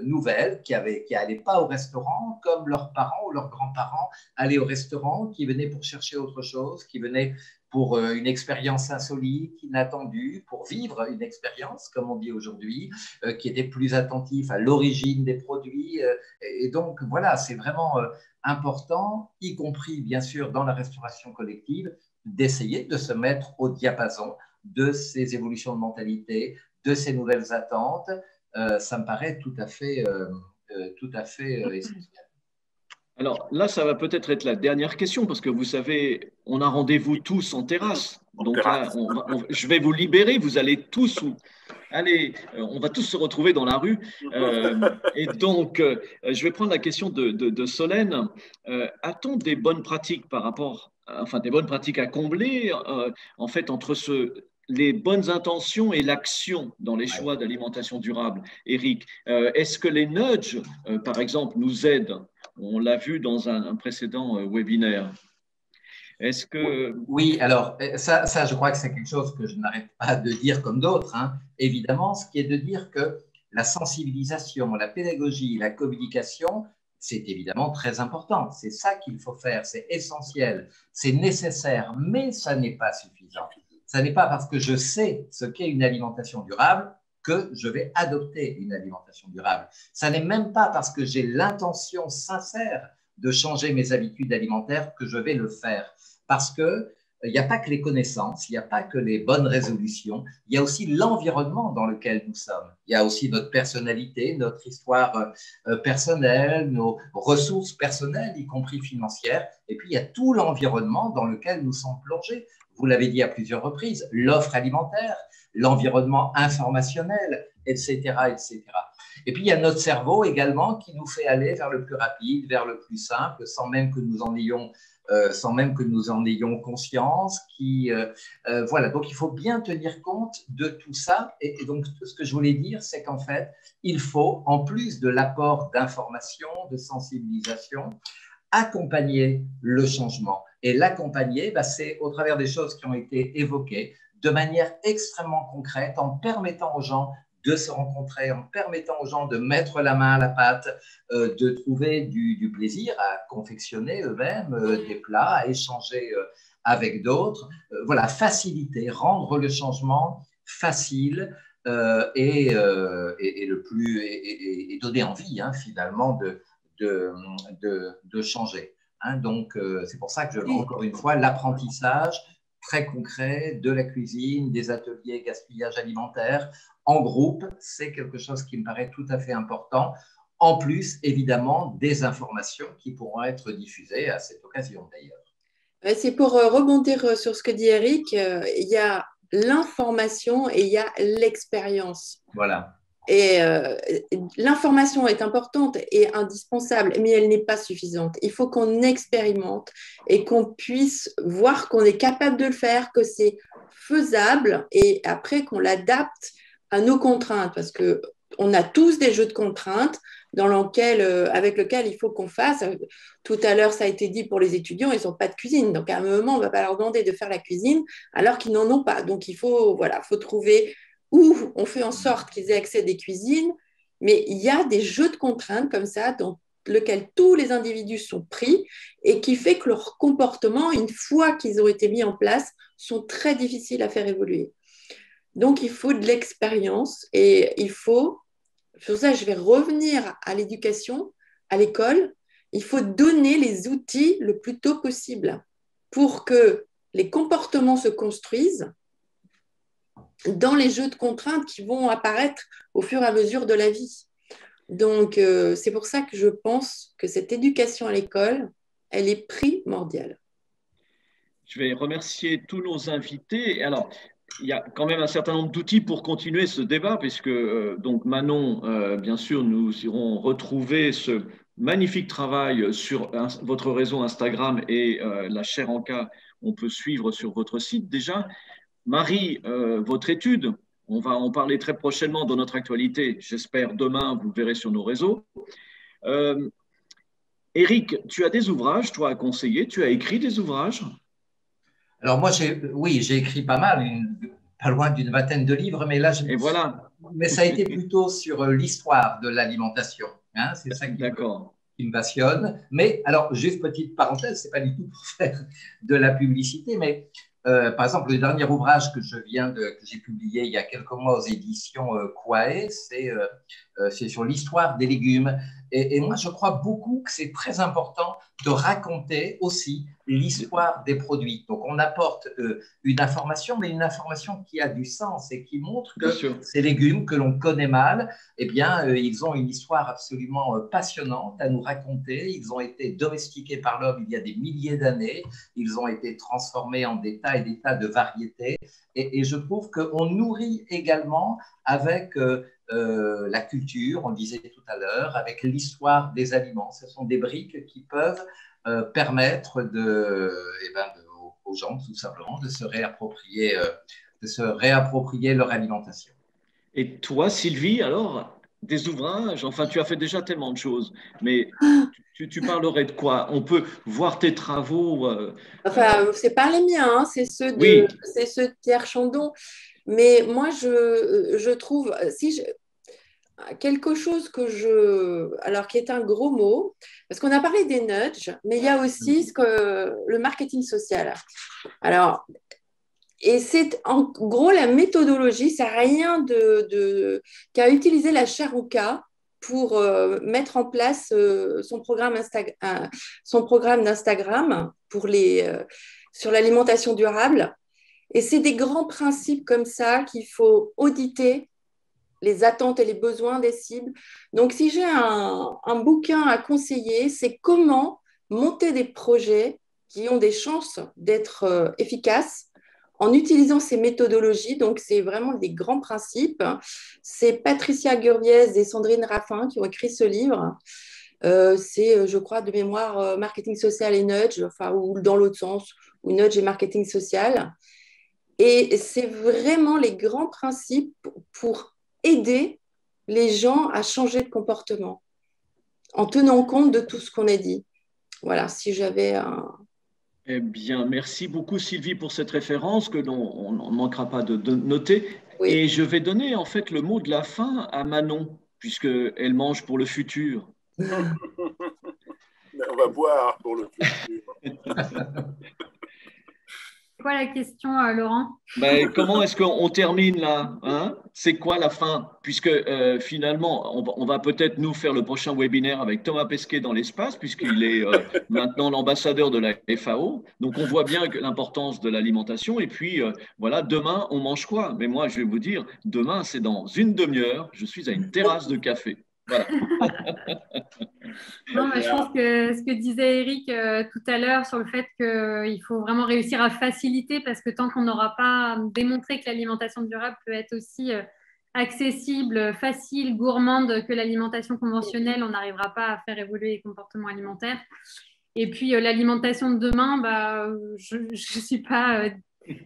nouvelle qui n'allait pas au restaurant comme leurs parents ou leurs grands-parents allaient au restaurant, qui venaient pour chercher autre chose, qui venaient pour une expérience insolite, inattendue, pour vivre une expérience, comme on dit aujourd'hui, qui était plus attentif à l'origine des produits. Et donc, voilà, c'est vraiment important, y compris, bien sûr, dans la restauration collective, d'essayer de se mettre au diapason de ces évolutions de mentalité, de ces nouvelles attentes. Ça me paraît tout à fait essentiel. Alors là, ça va peut-être être la dernière question, parce que vous savez, on a rendez-vous tous en terrasse. Donc là, je vais vous libérer, vous allez tous… Allez, on va tous se retrouver dans la rue. Et donc, je vais prendre la question de Solène. A-t-on des bonnes pratiques des bonnes pratiques à combler, en fait, entre les bonnes intentions et l'action dans les choix d'alimentation durable? Eric, est-ce que les nudges, par exemple, nous aident? On l'a vu dans un précédent webinaire. Est-ce que… Oui, alors ça, je crois que c'est quelque chose que je n'arrête pas de dire comme d'autres, hein. Évidemment, ce qui est de dire que la sensibilisation, la pédagogie, la communication, c'est évidemment très important. C'est ça qu'il faut faire, c'est essentiel, c'est nécessaire, mais ça n'est pas suffisant. Ça n'est pas parce que je sais ce qu'est une alimentation durable que je vais adopter une alimentation durable. Ça n'est même pas parce que j'ai l'intention sincère de changer mes habitudes alimentaires que je vais le faire. Parce que il n'y a pas que les connaissances, il n'y a pas que les bonnes résolutions, il y a aussi l'environnement dans lequel nous sommes. Il y a aussi notre personnalité, notre histoire personnelle, nos ressources personnelles, y compris financières. Et puis, il y a tout l'environnement dans lequel nous sommes plongés. Vous l'avez dit à plusieurs reprises, l'offre alimentaire, l'environnement informationnel, etc., etc. Et puis, il y a notre cerveau également qui nous fait aller vers le plus rapide, vers le plus simple, sans même que nous en ayons conscience. Voilà, donc il faut bien tenir compte de tout ça. Et donc, ce que je voulais dire, c'est qu'en fait, il faut, en plus de l'apport d'information, de sensibilisation, accompagner le changement. Et l'accompagner, c'est au travers des choses qui ont été évoquées, de manière extrêmement concrète, en permettant aux gens de se rencontrer, en permettant aux gens de mettre la main à la pâte, de trouver du plaisir à confectionner eux-mêmes des plats, à échanger avec d'autres. Voilà, faciliter, rendre le changement facile et donner envie, hein, finalement, de changer. Hein, donc, c'est pour ça que encore une fois, l'apprentissage très concret de la cuisine, des ateliers gaspillage alimentaire en groupe, c'est quelque chose qui me paraît tout à fait important. En plus, évidemment, des informations qui pourront être diffusées à cette occasion d'ailleurs. C'est pour rebondir sur ce que dit Eric, il y a l'information et il y a l'expérience. Voilà. Et l'information est importante et indispensable, mais elle n'est pas suffisante. Il faut qu'on expérimente et qu'on puisse voir qu'on est capable de le faire, que c'est faisable et après qu'on l'adapte à nos contraintes, parce qu'on a tous des jeux de contraintes avec lesquels il faut qu'on fasse. Tout à l'heure, ça a été dit pour les étudiants, ils n'ont pas de cuisine. Donc, à un moment, on ne va pas leur demander de faire la cuisine alors qu'ils n'en ont pas. Donc, il faut trouver où on fait en sorte qu'ils aient accès à des cuisines, mais il y a des jeux de contraintes comme ça dans lesquels tous les individus sont pris et qui fait que leur comportement, une fois qu'ils ont été mis en place, sont très difficiles à faire évoluer. Donc, il faut de l'expérience et pour ça, je vais revenir à l'éducation, à l'école. Il faut donner les outils le plus tôt possible pour que les comportements se construisent dans les jeux de contraintes qui vont apparaître au fur et à mesure de la vie. Donc, c'est pour ça que je pense que cette éducation à l'école, elle est primordiale. Je vais remercier tous nos invités. Alors, il y a quand même un certain nombre d'outils pour continuer ce débat, puisque donc Manon, bien sûr, nous irons retrouver ce magnifique travail sur votre réseau Instagram et la chaire en cas, on peut suivre sur votre site déjà. Marie, votre étude, on va en parler très prochainement dans notre actualité. J'espère demain, vous le verrez sur nos réseaux. Eric, tu as des ouvrages, toi, à conseiller. Tu as écrit des ouvrages? Alors moi, j'ai écrit pas mal, pas loin d'une vingtaine de livres, mais là, mais ça a été plutôt sur l'histoire de l'alimentation. Hein, c'est ça qui me passionne. Mais alors, juste petite parenthèse, c'est pas du tout pour faire de la publicité, mais par exemple, le dernier ouvrage que j'ai publié il y a quelques mois aux éditions Quae, c'est sur l'histoire des légumes. Et moi, je crois beaucoup que c'est très important de raconter aussi l'histoire des produits. Donc, on apporte une information, mais une information qui a du sens et qui montre que ces légumes que l'on connaît mal, eh bien, ils ont une histoire absolument passionnante à nous raconter. Ils ont été domestiqués par l'homme il y a des milliers d'années. Ils ont été transformés en des tas et des tas de variétés. Et je trouve qu'on nourrit également avec la culture, on le disait tout à l'heure, avec l'histoire des aliments. Ce sont des briques qui peuvent permettre aux gens, tout simplement, de se réapproprier leur alimentation. Et toi, Sylvie, alors, des ouvrages, enfin, tu as fait déjà tellement de choses, mais tu parlerais de quoi? On peut voir tes travaux. Enfin, c'est pas les miens, hein, c'est ceux Oui, de Pierre Chandon. Mais moi, je trouve, quelque chose alors qui est un gros mot, parce qu'on a parlé des nudges, mais il y a aussi le marketing social. Alors, et c'est en gros la méthodologie, ça n'a rien qu'à utiliser la charouka pour mettre en place son programme d'Instagram sur l'alimentation durable. Et c'est des grands principes comme ça qu'il faut auditer les attentes et les besoins des cibles. Donc, si j'ai un bouquin à conseiller, c'est comment monter des projets qui ont des chances d'être efficaces en utilisant ces méthodologies. Donc, c'est vraiment des grands principes. C'est Patricia Gurviez et Sandrine Raffin qui ont écrit ce livre. C'est, je crois, de mémoire, marketing social et nudge, enfin, ou dans l'autre sens, ou nudge et marketing social. Et c'est vraiment les grands principes pour aider les gens à changer de comportement en tenant compte de tout ce qu'on a dit. Voilà, si j'avais un... eh bien, merci beaucoup Sylvie pour cette référence que l'on ne manquera pas de noter. Oui. Et je vais donner en fait le mot de la fin à Manon, puisqu'elle mange pour le futur. On va boire pour le futur. C'est quoi la question, Laurent? Ben, comment est-ce qu'on termine là, hein? C'est quoi la fin? Puisque finalement, on va peut-être nous faire le prochain webinaire avec Thomas Pesquet dans l'espace, puisqu'il est maintenant l'ambassadeur de la FAO. Donc on voit bien l'importance de l'alimentation. Et puis voilà, demain, on mange quoi? Mais moi, je vais vous dire, demain, c'est dans une demi-heure, je suis à une terrasse de café. Voilà. Non, mais je pense que ce que disait Eric tout à l'heure sur le fait qu'il faut vraiment réussir à faciliter parce que tant qu'on n'aura pas démontré que l'alimentation durable peut être aussi accessible, facile, gourmande que l'alimentation conventionnelle, on n'arrivera pas à faire évoluer les comportements alimentaires. Et puis l'alimentation de demain, bah, je ne suis pas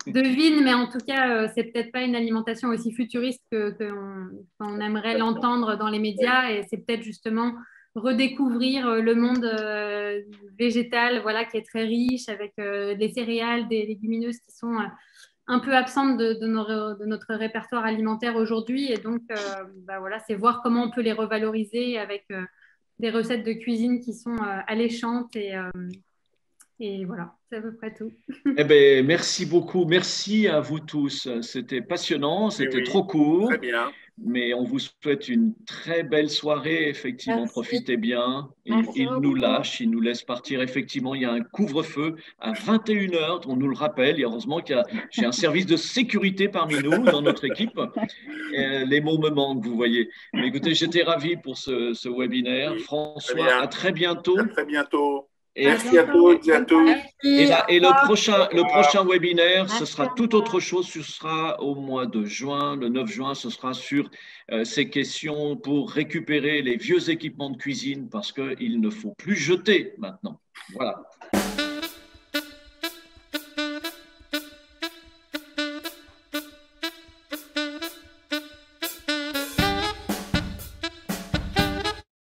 devine, mais en tout cas, c'est peut-être pas une alimentation aussi futuriste qu'on aimerait l'entendre dans les médias et c'est peut-être justement redécouvrir le monde végétal, voilà, qui est très riche avec des céréales, des légumineuses qui sont un peu absentes de notre répertoire alimentaire aujourd'hui. Et donc, bah, voilà, c'est voir comment on peut les revaloriser avec des recettes de cuisine qui sont alléchantes et voilà, c'est à peu près tout. Eh bien, merci beaucoup. Merci à vous tous. C'était passionnant, c'était oui, trop court. Très bien. Mais on vous souhaite une très belle soirée. Effectivement, Merci. Profitez bien. Merci Il nous beaucoup. lâche, il nous laisse partir. Effectivement, il y a un couvre-feu à 21h. On nous le rappelle. Et heureusement j'ai un service de sécurité parmi nous, dans notre équipe. Les mots me manquent, vous voyez. Mais écoutez, j'étais ravi pour ce webinaire. Oui, François, à très bientôt. À très bientôt. Et, Merci à toutes et à tous. et le prochain webinaire, ce sera tout autre chose. Ce sera au mois de juin, le 9 juin, ce sera sur ces questions pour récupérer les vieux équipements de cuisine parce qu'il ne faut plus jeter maintenant. Voilà.